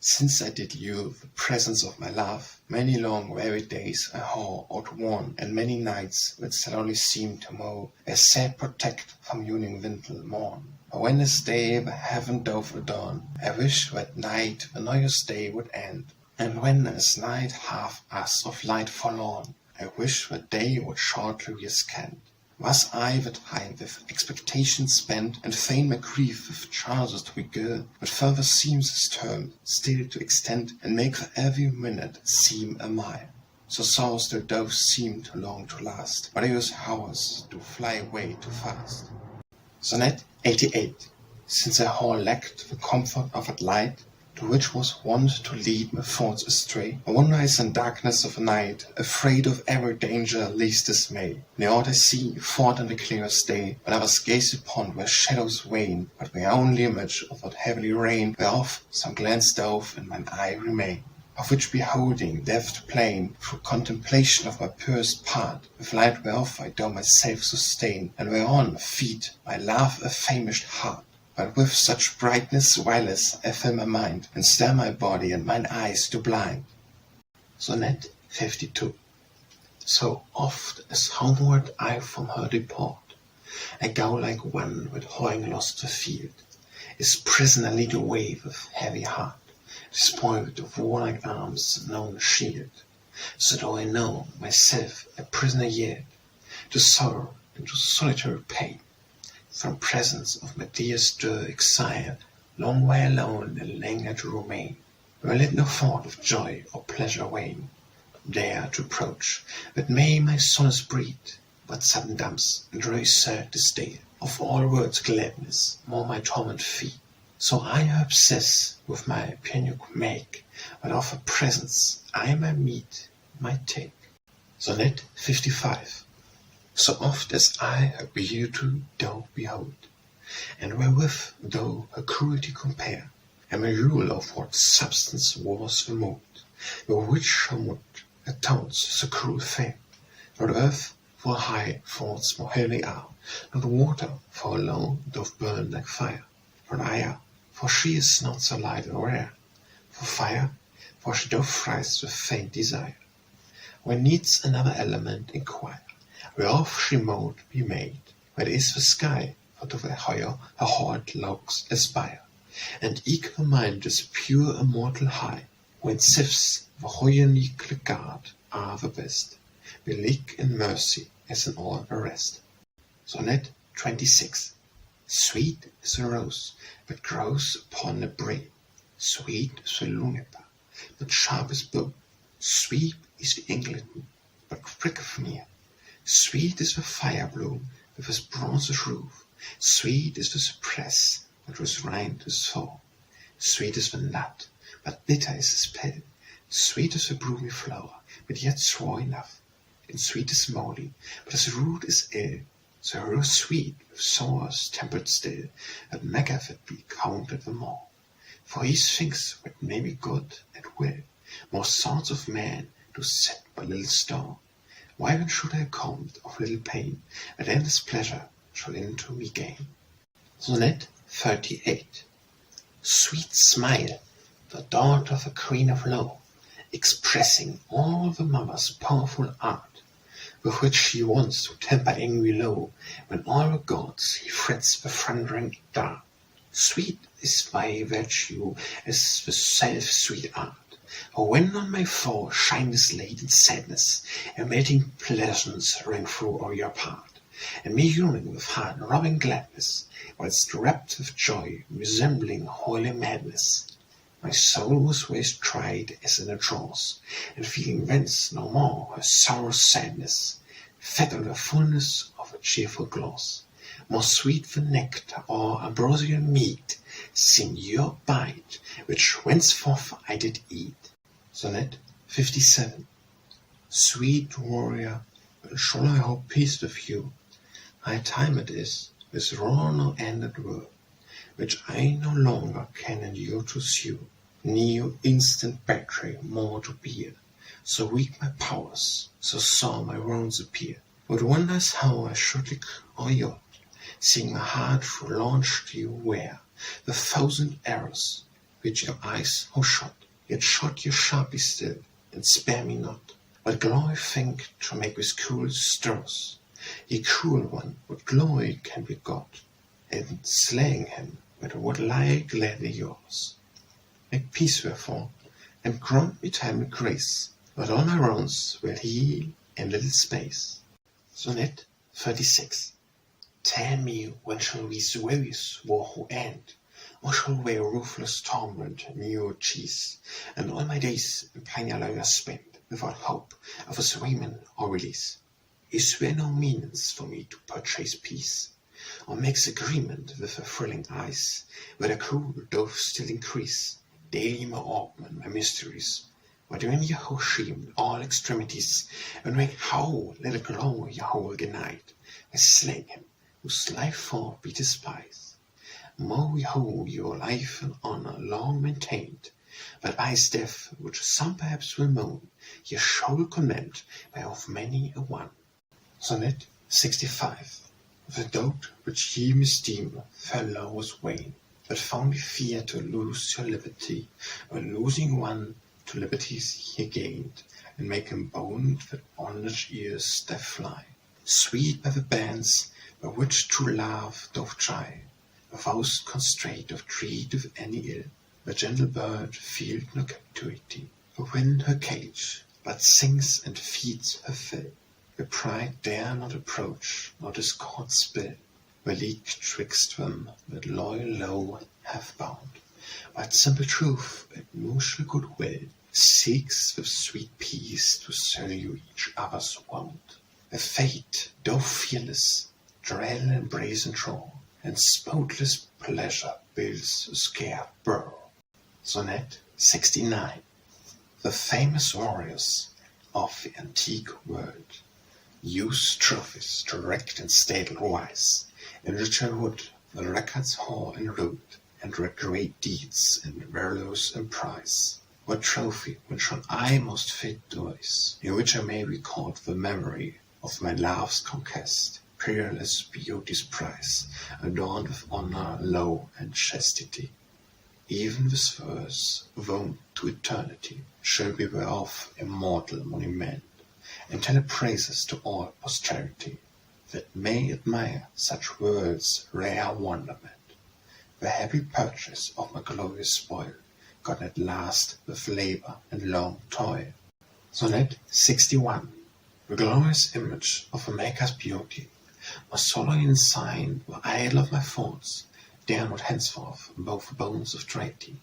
Since I did you the presence of my love, many long weary days I haue outworn, and many nights which slowly seem to mow, as sad protect from yawning winter morn. But when this day the heaven doth adorn, I wish that night the noyous day would end, and when as night hath us of light forlorn, I wish that day would shortly be scant. Was I that time with expectation spent, and fain my grief with chances to beguile, but further seems his term still to extend, and make for every minute seem a mile. So sorrow still doth seem too long to last, but those hours do fly away too fast. Sonnet 88. Since I whole lacked the comfort of that light, to which was wont to lead my thoughts astray, I wanders in darkness of night, afraid of every danger, least dismay. Nought I see, fought in the clearest day, when I was gazed upon where shadows wane, but my own image of that heavily rain, whereof some glance doth in mine eye remain. Of which beholding, deft plain, through contemplation of my purest part, with light whereof I do myself sustain, and whereon feed my love a famished heart. But with such brightness wireless I fill my mind, and stir my body, and mine eyes do blind. Sonnet 52. So oft as homeward I from her depart, I go like one with hawing lost the field, his prisoner lead away with heavy heart, despoiled of warlike arms, known shield. So do I know myself a prisoner yet, to sorrow and to solitary pain, from presence of my dearest Doe exiled, long while alone and languor to remain, where let no thought of joy or pleasure wane, dare to approach, but may my solace breed but sudden dumps and reassert this day of all words gladness, more my torment feed. So I obsess with my penuk make, but of her presence I my meed might take. Sonnet 55. So oft as I her beauty do behold, and wherewith though her cruelty compare, am a rule of what substance was removed, the which her mood atones so cruel fame. Not earth for high faults more heavy are, not water for low doth burn like fire, not ire, for she is not so light and rare, for fire, for she doth rise with faint desire. When needs another element inquire, whereof she mote be made, where is the sky, for to the higher her heart looks aspire, and eke her mind is pure immortal high, when sifts the heavenly guard are the best, the Lyke in mercy as in all the rest. Sonnet 26. Sweet is the rose that grows upon the brae, sweet is the juniper, but sharp as bow, sweet is the eagleton, but pricketh near, sweet is the fire bloom with his bronze roof, sweet is the cypress that was rind as fall, sweet is the nut, but bitter is his pill, sweet is the broomy flower, but yet sweet enough, and sweet is moly, but his root is ill, so her sweet with sours tempered still, that maketh it be counted the more. For he thinks what may be good at will, more thoughts of man do set by little store. Why then should I count of little pain, at endless pleasure shall into me gain? Sonnet 38. Sweet smile, the daughter of a queen of law, expressing all the mother's powerful art, with which she wants to temper angry low, when all her gods he frets the thundering dart. Sweet is thy virtue as the self-sweet art, for when on my foe shineth late in sadness, and melting pleasures ring through all your part, and me yearning with heart-robbing gladness, whilst rapt with joy resembling holy madness. My soul was waste tried as in a trance, and feeling thence no more her sorrow's sadness, fed on the fullness of a cheerful gloss, more sweet than nectar or ambrosial meat, seemed your bite, which henceforth I did eat. Sonnet 57. Sweet warrior, when shall I hope peace with you? High time it is, with raw no ended word, which I no longer can endure to sue, near instant battery more to bear, so weak my powers, so sore my wounds appear. What wonders how I should lick or yacht, seeing my heart through launched you wear, the thousand arrows which your eyes have shot, yet shot you sharply still, and spare me not. What glory think to make with cruel stirs, ye cruel one, what glory can be got, in slaying him, but would lie gladly yours. Make peace wherefore, and grant me time and grace, but all my wrongs will heal in little space. Sonnet 36. Tell me when shall these various war end, or shall wear ruthless torment new cheese, and all my days in Panyalaya spend, without hope of his raiment or release? Is there no means for me to purchase peace, or makes agreement with the thrilling eyes, where the cruel doth still increase, daily more augment my mysteries? But when ye ho shamed all extremities, and make how little glow ye whole denied, by slaying him whose life for be despised. Mow ye ho your life and honor long maintained, but by his death, which some perhaps will moan, ye shall condemned by of many a one. Sonnet 65. The dote which ye misdeem fair law was vain, but found ye fear to lose your liberty, when losing one to liberties ye gained, and make him bound that bondage ears they fly. Sweet by the bands by which true love doth try, without constraint of treat of any ill, the gentle bird feels no captivity, within her cage, but sings and feeds her fill. The pride dare not approach, nor discord spill, the league twixt them that loyal law hath bound, but simple truth and mutual good will seeks with sweet peace to salute each other's wound. A fate, though fearless, dread and brazen troll, and spotless pleasure builds a scared burrow. Sonnet 69. The famous warriors of the antique world use trophies to erect in stately wise, in richer wood the records haue and root, and read great deeds in vertues and prize. What trophy which on I most fit does, in which I may record the memory of my love's conquest, peerless beauty's prize, adorned with honor, law, and chastity. Even this verse, wound to eternity, shall be whereof immortal monument, and tell praises to all posterity, that may admire such world's rare wonderment. The happy purchase of my glorious spoil, got at last with labor and long toil. Sonnet 61. The glorious image of a maker's beauty, my solemn sign, the idol of my thoughts, dare not henceforth above the bones of treaty,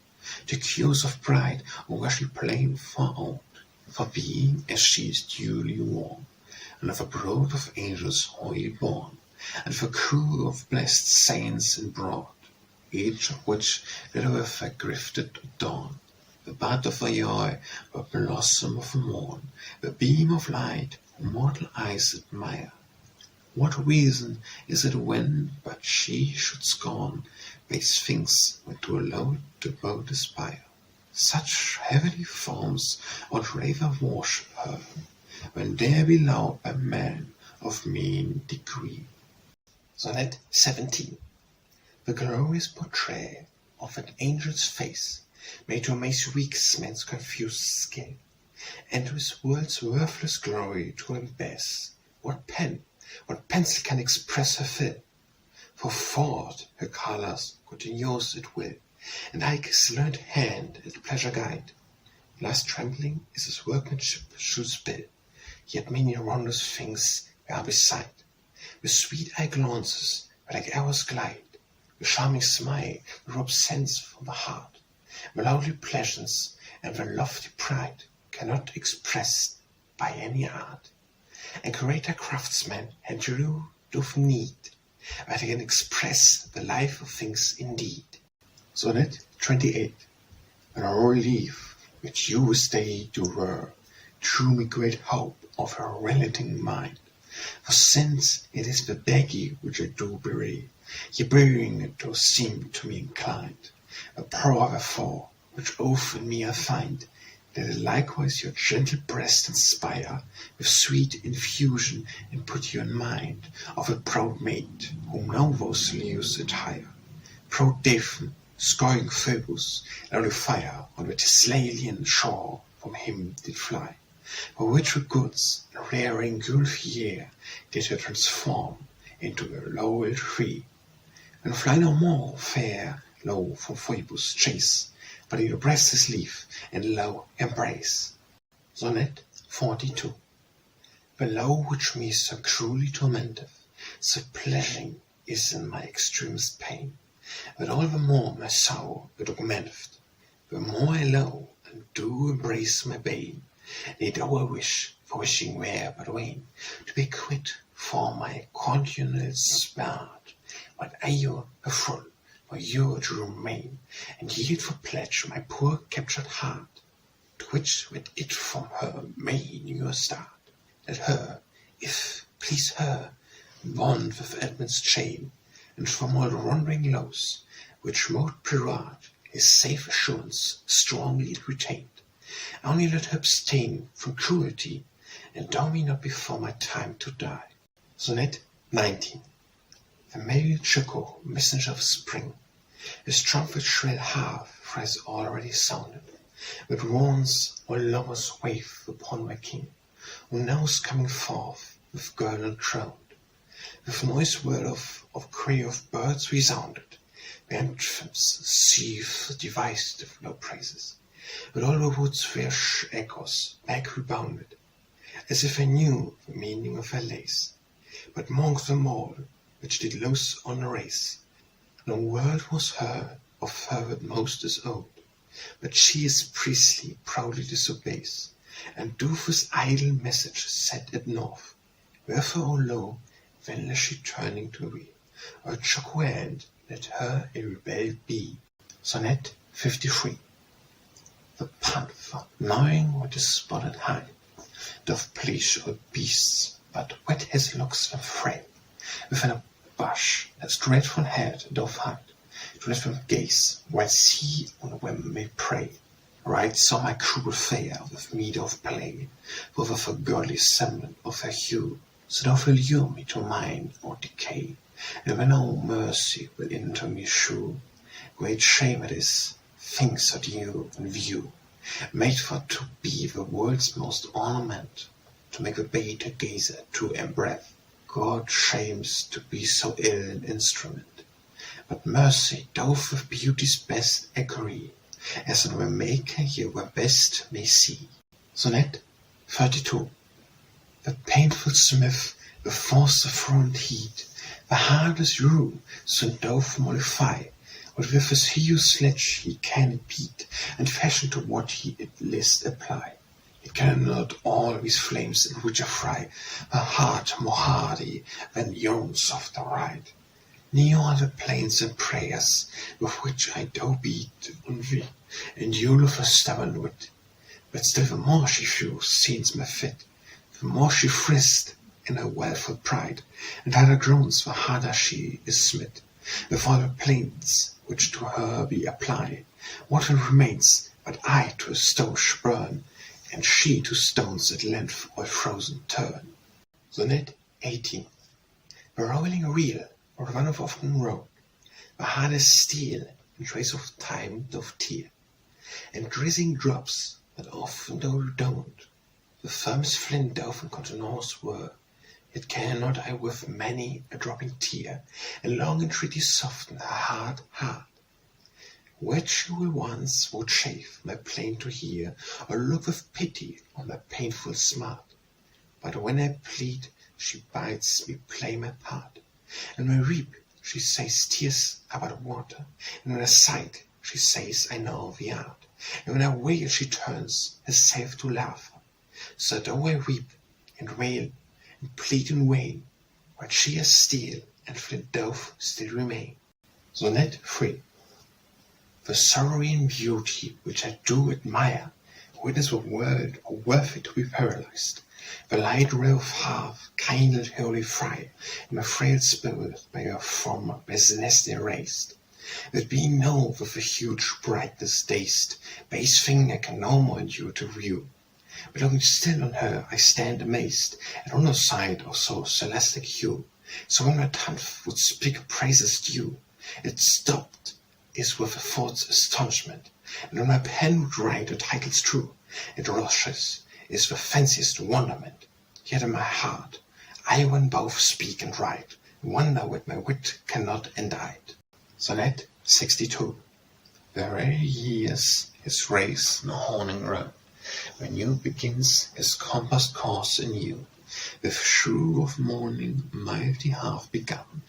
to accuse of pride, or where she plain foreowned, for being as she is duly worn, and of a brood of angels holy born, and of a crew of blessed saints and broad, each of which did with a grifted adorn, the bud of a joy, the blossom of a morn, the beam of light, whom mortal eyes admire. What reason is it when but she should scorn base things when to a low devout aspire? Such heavenly forms ought rather worship her, when there be loved by man of mean degree. Sonnet 17. The glorious portrait of an angel's face, made to amaze weak men's confused skill, and to his world's worthless glory to embase. What pen, what pencil can express her fill? For fraught her colours continues it will, and like his learned hand at pleasure guide. Last trembling is his workmanship should spill, yet many wondrous things are beside. With sweet eye glances, like arrows glide, with charming smile, the robe sends from the heart. The lovely pleasures and the lofty pride cannot expressed by any art. And greater craftsmen and true doth need, that can express the life of things indeed. Sonnet 28. An hoary leaf, which you this day do wear, drew me great hope of her relenting mind. For since it is the baggy which I do bewray, ye bearing it doth seem to me inclined. A power therefore, which often me I find, that it likewise your gentle breast inspire with sweet infusion, and put you in mind of a proud maid, whom now those leaues attire. Proud Daphne, scoring Phoebus, lovely Fayre, on the Thessalian shore from him did fly, for which her goods, and rearing Gulfier, did her transform into a laurel tree. And fly no more, Faire, lo, from Phoebus' chase, but in your breast his leaf, and lo, embrace. Sonnet 42. The law which me so cruelly tormenteth, so pleasing is in my extremest pain, that all the more my sorrow it augmenteth, the more I low and do embrace my bane. Nay, though I wish, for wishing were but vain, to be quit for my continual spared, but I you a full, for you to remain, and yield for pledge my poor captured heart, to which with it from her may you start. Let her, if please her, bond with Edmund's chain, and from all wandering lows, which mote Pirate his safe assurance strongly retained. Only let her abstain from cruelty, and dow me not before my time to die. Sonnet 19. The male Choco, messenger of spring, his trumpet shrill half has already sounded, but warns all lovers wave upon my king, who now is coming forth with girdle crowned. With noise word of cry of birds resounded, the anthems cease devised of low praises, but all the woods' fresh echoes back rebounded, as if I knew the meaning of her lace. But mongst them all, which did loose on a race, no word was heard of her that most is owed, but she is priestly, proudly disobeys, and doofus idle message set at north. Wherefore, O lo, when she turning to thee, or choquant, let her a rebel be. Sonnet 53. The panther, knowing what is spotted high, doth please all beasts, but wet his locks afraid. Within a bush, a dreadful head doth hide, to let them gaze, whilst he on whim may prey. Right saw my cruel Fayre with me doth play, with a godly semblant of her hue, so doth allure me to mine or decay. And when no mercy will into me shew, great shame it is, things are due in view, made for to be the world's most ornament, to make a beta gazer to embreath. God shames to be so ill an instrument, but mercy doth with beauty's best agree, as in the maker ye were best may see. Sonnet 32. The painful smith, the force of fraught heat, the hardest rule soon doth mollify, what with his hew sledge he can beat, and fashion to what he it list apply. It cannot always flames in which fry, a heart more hardy than yon softer ride. Near are the plaints and prayers with which I do beat on thee, and you with a stubborn wit. But still the more she few seems me fit, the more she frisked in her wilful pride, and harder groans the harder she is smit. With all the plaints which to her be applied, what remains but I to a stoish burn, and she to stones at length all frozen turn. Sonnet 18. The rolling reel, or run of often road, the hardest steel, in trace of time doth tear, and grising drops that often though you don't, the firmest flint doth in continuance whir, yet cannot I with many a dropping tear, and long entreaty soften her hard heart. Which you will once would chafe my plaint to hear, or look with pity on my painful smart. But when I plead, she bids me play my part, and when I weep, she says tears are but water, and when I sigh, she says I know the art, and when I wail, she turns herself to laughter. So though I weep and wail and plead in vain, what she is steel and flint doth still remain. Sonnet 3. The sorrowing beauty which I do admire, witness the world or worthy to be paralyzed. The light ray of half kindled holy fire, and my frail spirit by her former business erased. That being known with a huge brightness dazed, base finger can no more endure to view. But looking still on her, I stand amazed, and on no side of so celestic hue. So when my tongue would speak praises due, it stopped is with a thought's astonishment, and when my pen would write the titles true, it rushes is with fanciest wonderment. Yet in my heart, I when both speak and write, wonder what my wit cannot endite. Sonnet 62. The very years his race no horning run, when you begins his compassed course anew, with shew of morning mighty half begun,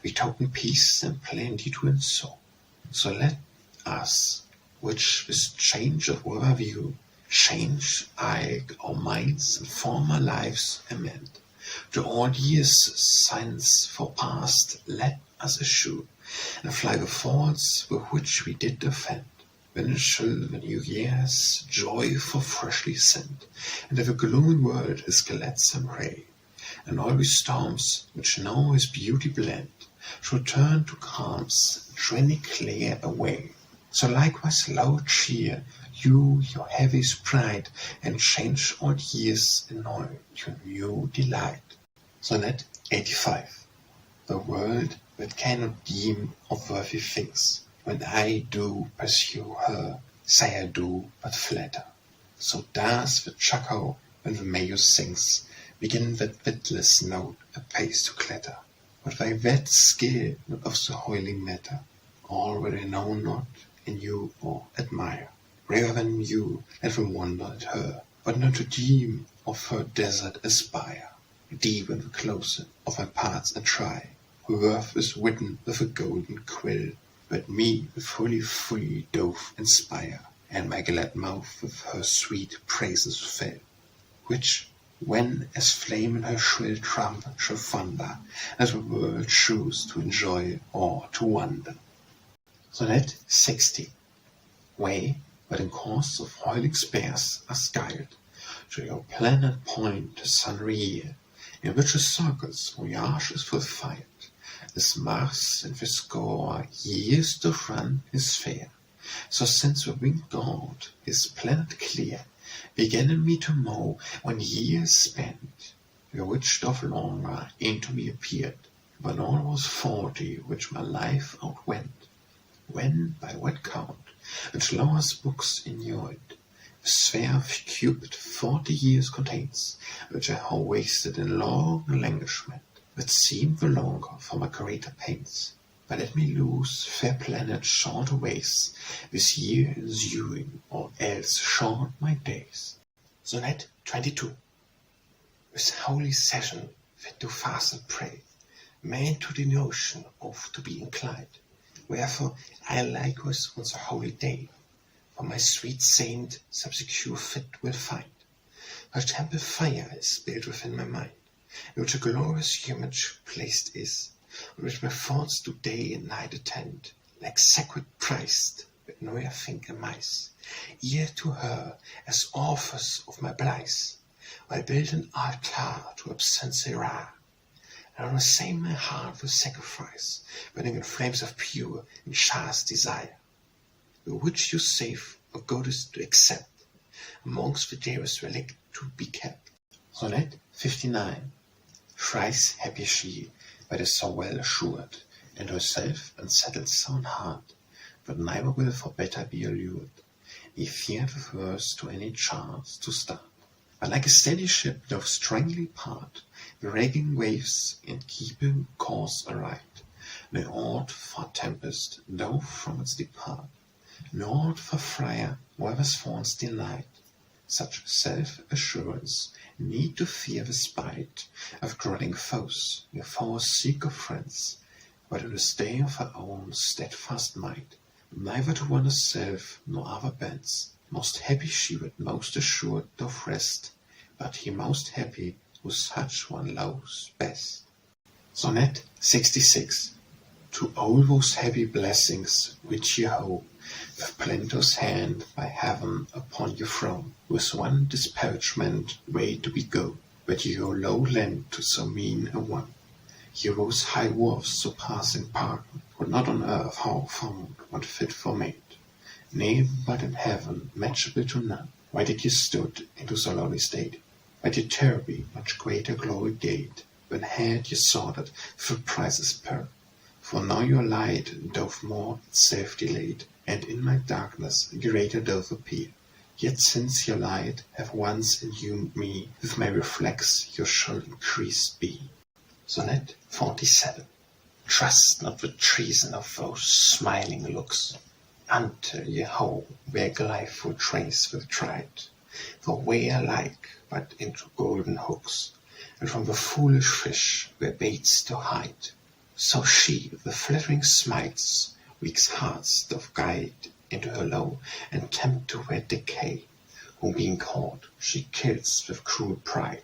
betoken peace and plenty to ensue. So let us, which with change of our view, change our minds and former lives amend. To all years since for past let us eschew, and fly the faults with which we did offend. When shall the new year's joy for freshly sent, and have a gloomy world his gladsome ray, and all the storms which now his beauty blend, shall turn to calms and twenty clear away. So likewise loud cheer you your heavy sprite, and change all years annoy to new delight. Sonnet 85. The world that cannot deem of worthy things, when I do pursue her, say I do but flatter. So does the chuckle when the myrrour sings, begin that witless note apace to clatter. But thy vet skill not of the hoiling matter, all where I know not in you or admire. Rarer than you, let them wonder at her, but not to deem of her desert aspire. Deep in the closet of my parts and try, her worth is written with a golden quill, but me with holy free doth inspire. and my glad mouth with her sweet praises fill, which, when as flame in her shrill trump shall thunder, as the world choose to enjoy or to wonder. Sonnet 60. Way, but in course of hoiling spares are skyled, to your planet point the sun year, in which the circle's voyage is fulfilled, as Mars in the score years to run is fair. So since the winged god his planet clear began in me to mow, when years spent, the which doth longer into me appeared, when all was 40 which my life outwent, when by what count, which Lyaues books inured, the sphere of Cupid 40 years contains, which I have wasted in long languishment, that seem the longer for my greater pains. But let me lose fair planet short ways, this year ensuing, or else short my days. Sonnet 22. With holy session fit to fast and pray, man to the notion of to be inclined, wherefore I likewise on the holy day, for my sweet saint subsecure fit will find. Her temple Fayre is built within my mind, in which a glorious image placed is, on which my thoughts do day and night attend, like sacred Christ, with no think amiss, ear to her as authors of my bliss, while build an altar to absence rare, and on the same my heart will sacrifice, burning in flames of pure and chaste desire, the which you save or goddess to accept, amongst the dearest relic to be kept. Sonnet 59. Thrice happy she, that is so well assured, and herself unsettled sound heart, but neither will for better be allured, ne fear the worst to any chance to start, but like a steady ship doth strangely part, the raging waves in keeping course aright, ne aught for tempest doth from its depart, nought for Fayre whoever's thorns denied. Such self-assurance need to fear the spite of grudging foes, your foes seek of friends, but in the stay of her own steadfast might, neither to one herself nor other bends. Most happy she with most assured doth rest, but he most happy who such one loves best. Sonnet 66. To all those happy blessings which ye hope, with plenteous hand by heaven upon your throne, with one disparagement way to be go, but your low lend to so mean a one. Heroes high worths surpassing pardon, could not on earth have found one fit for mate, nay, but in heaven matchable to none. Why did ye stood into so lowly state? But ye terribly much greater glory gained, when had ye sorted for prizes per. For now your light doth more itself delayed, and in my darkness greater doth appear. Yet since your light have once illumined me, with my reflex your shall increased be. Sonnet 47. Trust not the treason of those smiling looks, until ye hoe where glyful trace will tried, for way are like but into golden hooks, and from the foolish fish where baits to hide. So she the flattering smites weak hearts doth guide into her low, and tempt to where decay, whom being caught she kills with cruel pride,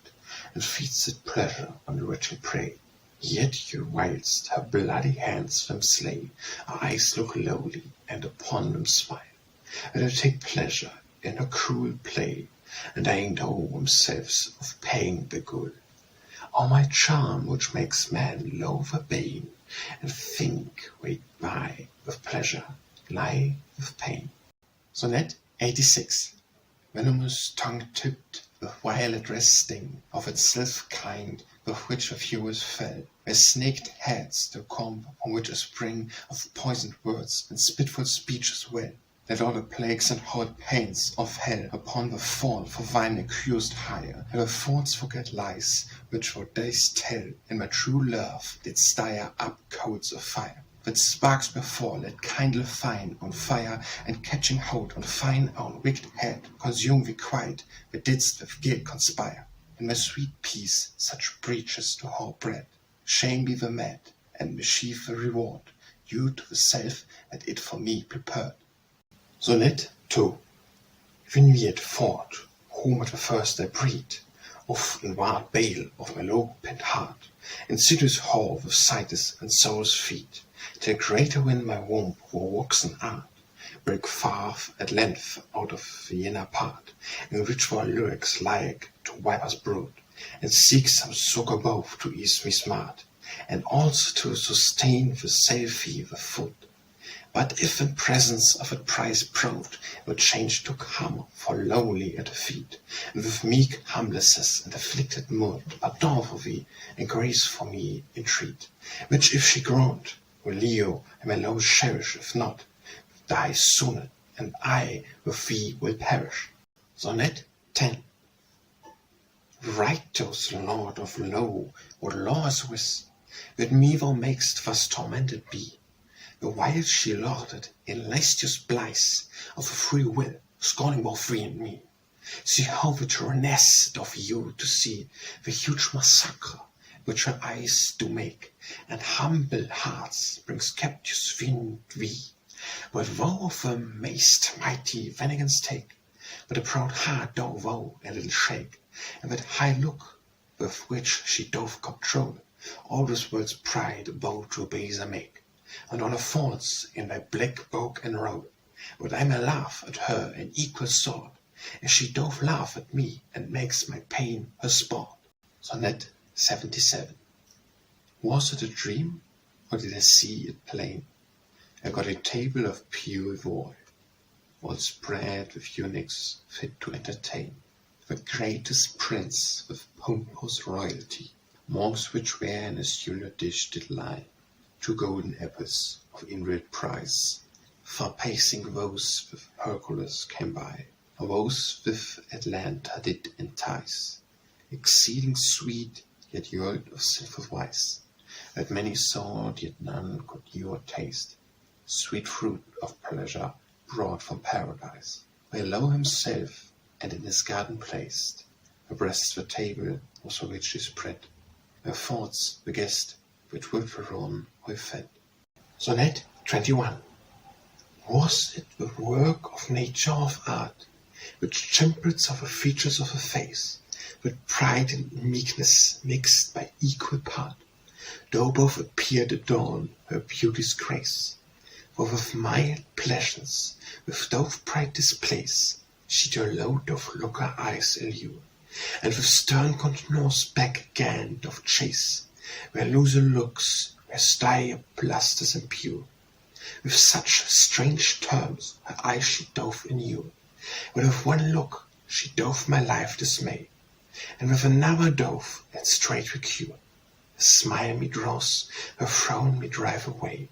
and feeds at pleasure on the wretched prey. Yet you whilst her bloody hands them slay, her eyes look lowly, and upon them smile, and they take pleasure in her cruel play, and they know themselves of paying the good. O my charm which makes man loathe a bane, and think wait by with pleasure, lie with pain. Sonnet 86. Venomous tongue tipped with violet resting of itself kind, with which a few is fell, where snaked heads to comb, on which a spring of poisoned words and spiteful speeches well. Let all the plagues and horrid pains of hell upon the fall for thine accused hire, and the thoughts forget lies, which for days tell, in my true love did stir up coals of fire. That sparks before let kindle fine on fire, and catching hold on thine own wicked head, consume thee quite, that didst with guilt conspire. In my sweet peace such breaches to whore bred, shame be the mad, and mischief the reward, due to the self that it for me prepared. Sonnet 2. vnmoued fought, whom at the first I breed, of and wild bale of my low pent heart, insidious haue with sights and soul's feet, till greater when my womb were waxen art, break forth at length out of the inner part, in which were lyrics like to vipers brood, and seek some sugar both to ease me smart, and also to sustain the selfe with food. But if in presence of a prize proud, would change to come for lowly at the feet, and with meek humbleness and afflicted mood, pardon for thee, and grace for me entreat, which if she grant, will Leo and my low cherish, if not, die sooner, and I with thee will perish. Sonnet 10. Righteous Lord of Loe, what laws with me thou makest thus tormented be, the while she lauded in lascivious bliss of a free will, scorning both thee and me. See how the tyranness doth you to see the huge massacre which her eyes do make, and humble hearts brings captyued within thee. What vow of them mayst mighty vengeance take, but a proud heart doth vow a little shake, and that high look with which she doth control all this world's pride bow to obeise make, and all her faults in thy black book enroll, but I may laugh at her in equal sort, as she doth laugh at me, and makes my pain her sport. Sonnet 77. Was it a dream, or did I see it plain? I got a table of pure ivory, all spread with eunuchs fit to entertain the greatest prince with pompous royalty, amongst which were in a silver dish did lie 2 golden apples of infinite price. Far pacing those with Hercules came by, or those with Atlanta did entice, exceeding sweet, yet yield of sinful vice, that many sought, yet none could eat or taste, sweet fruit of pleasure brought from paradise, where Loe himself and in his garden placed, abreast the table was so richly spread, where thoughts the guest which would thereon were fed. Sonnet 21. Was it the work of nature of art, which temples of the features of a face, with pride and meekness mixed by equal part, though both appeared adorn her beauty's grace? For with mild pleasures, with doth pride displace, she to low doth look her eyes allure, and with stern countenance back again doth chase, where loser looks, where stye blusters and pure. With such strange terms her eyes she doth inure, but with one look she doth my life dismay, and with another doth and straight recure. A smile me draws, her frown me drive away,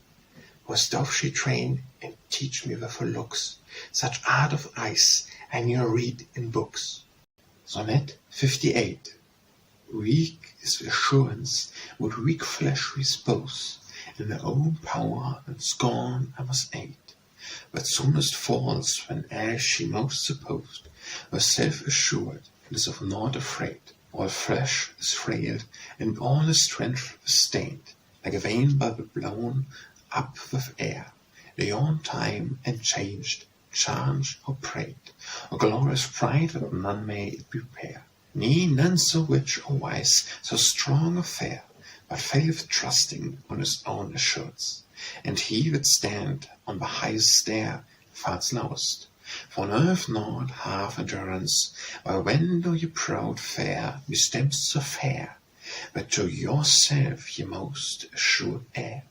was doth she train and teach me with her looks such art of eyes I ne'er read in books. Sonnet 58. Weak is the assurance would weak flesh repose, in their own power and scorn I must aid, but soonest falls when as she most supposed, was self-assured and is of naught afraid. All flesh is frail, and all his strength is stained, like a vain bubble blown up with air, beyond time and changed, charged or prayed, or glorious pride that none may it prepare. Nee, none so rich or wise, so strong or fair, but faileth trusting on his own assurance, and he that stand on the highest stair falls lowest. For nerve not half endurance, while when though ye proud Faire misstems so fair, but to yourself ye most assured heir.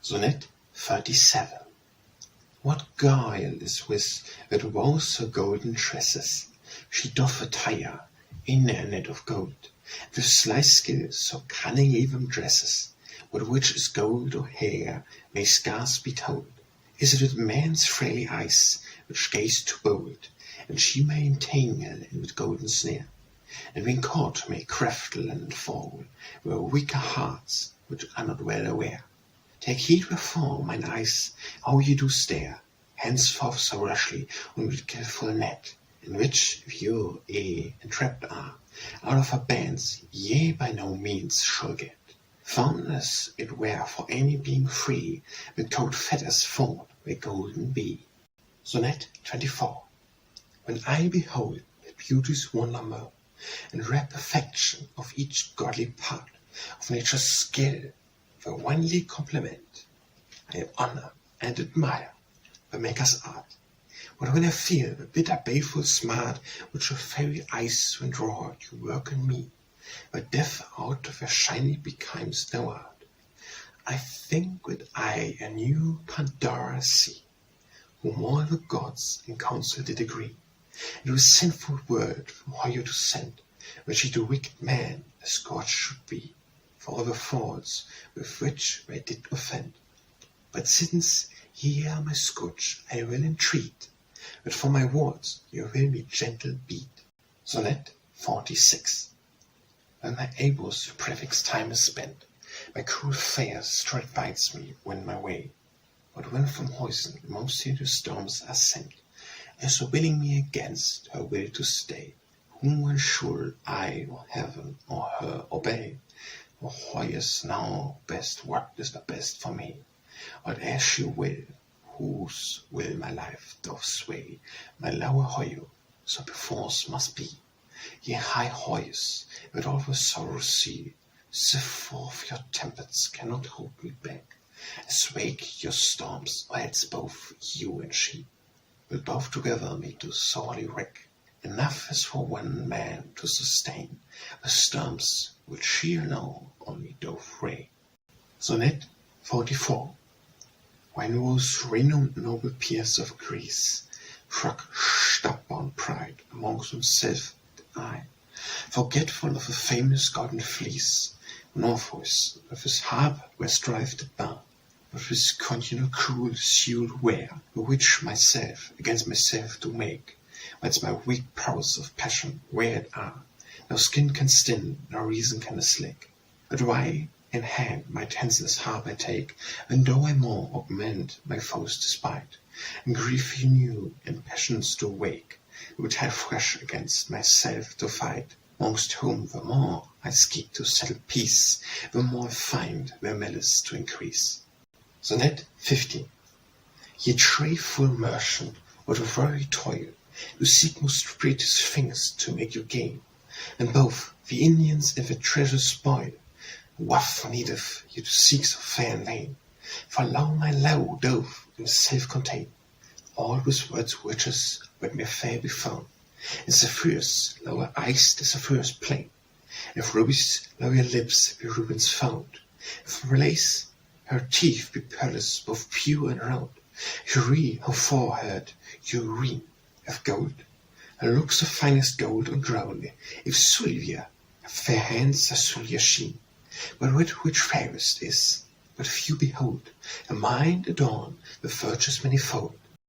Sonnet 37. What guile is with that woes her golden tresses, she doth attire in a net of gold, with sly skill so cunningly them dresses, what which is gold or hair may scarce be told. Is it with man's frail eyes which gaze too bold, and she may entangle in with golden snare, and when caught may craftle and fall, where weaker hearts which are not well aware. Take heed wherefore, mine eyes, how ye do stare, henceforth so rashly on with skilful net, in which if you entrapped are, out of her bands ye by no means shall get. Foundless it were for any being free, with cold fetters fought where golden be. Sonnet 24. when I behold the beauty's wonder more, and rare perfection of each godly part of nature's skill, the only compliment I honor and admire the maker's art. But when I feel the bitter baleful smart which your fairy eyes when draw you work in me, the death out of your shiny becomes no art. I think that I a new Pandora see, whom all the gods in council did agree, and with sinful word from haue to send, which he to wicked man a scourge should be, for all the faults with which they did offend. But since ye hear my scourge, I will entreat, that for my words you will me gentle beat. Sonnet 46. When my able's prefix time is spent, my cruel Faire straight bites me when my way. But when from Hoisen most into storms are sent, as so willing me against her will to stay, whom when should I or heaven or her obey? For Haue's now best what is the best for me, but as she will, whose will my life doth sway, my lower haue so perforce must be. Ye high Haues, with all the sorrow see, sift forth your tempests cannot hold me back. Assuage your storms, or else both you and she will both together me to sorely wreck. Enough is for one man to sustain the storms which she alone only doth reign. Sonnet 44. When those renowned noble peers of Greece struck stubborn pride amongst himself and I, forgetful of the famous golden fleece, Orpheus with his harp where strife did bar, with his continual cruel sued wear, which myself against myself do make, whence my weak powers of passion weird are, no skin can stin, no reason can slake. But why in hand my tenseless harp I take, and though I more augment my foes despite, and grief renew and passions do wake, would have fresh against myself to fight, mongst whom the more I seek to settle peace, the more I find their malice to increase. Sonnet 50. Ye trayful merchant, what a very toil, you seek most prettiest things to make you gain, and both the Indians and the treasure spoil. What needeth you to seek so fair in vain? For lo my lowe doth himself contain all with words riches that may fair be found. In Sapphires lower eyes the sapphires plain, if rubies lower lips be Rubens found, if lace her teeth be pearls both pure and round, her forehead urine of gold, her looks of finest gold and ground, if Sylvia her fair hands are Sylvia sheen, but which fairest is, but few behold, a mind adorned with virtues manifold,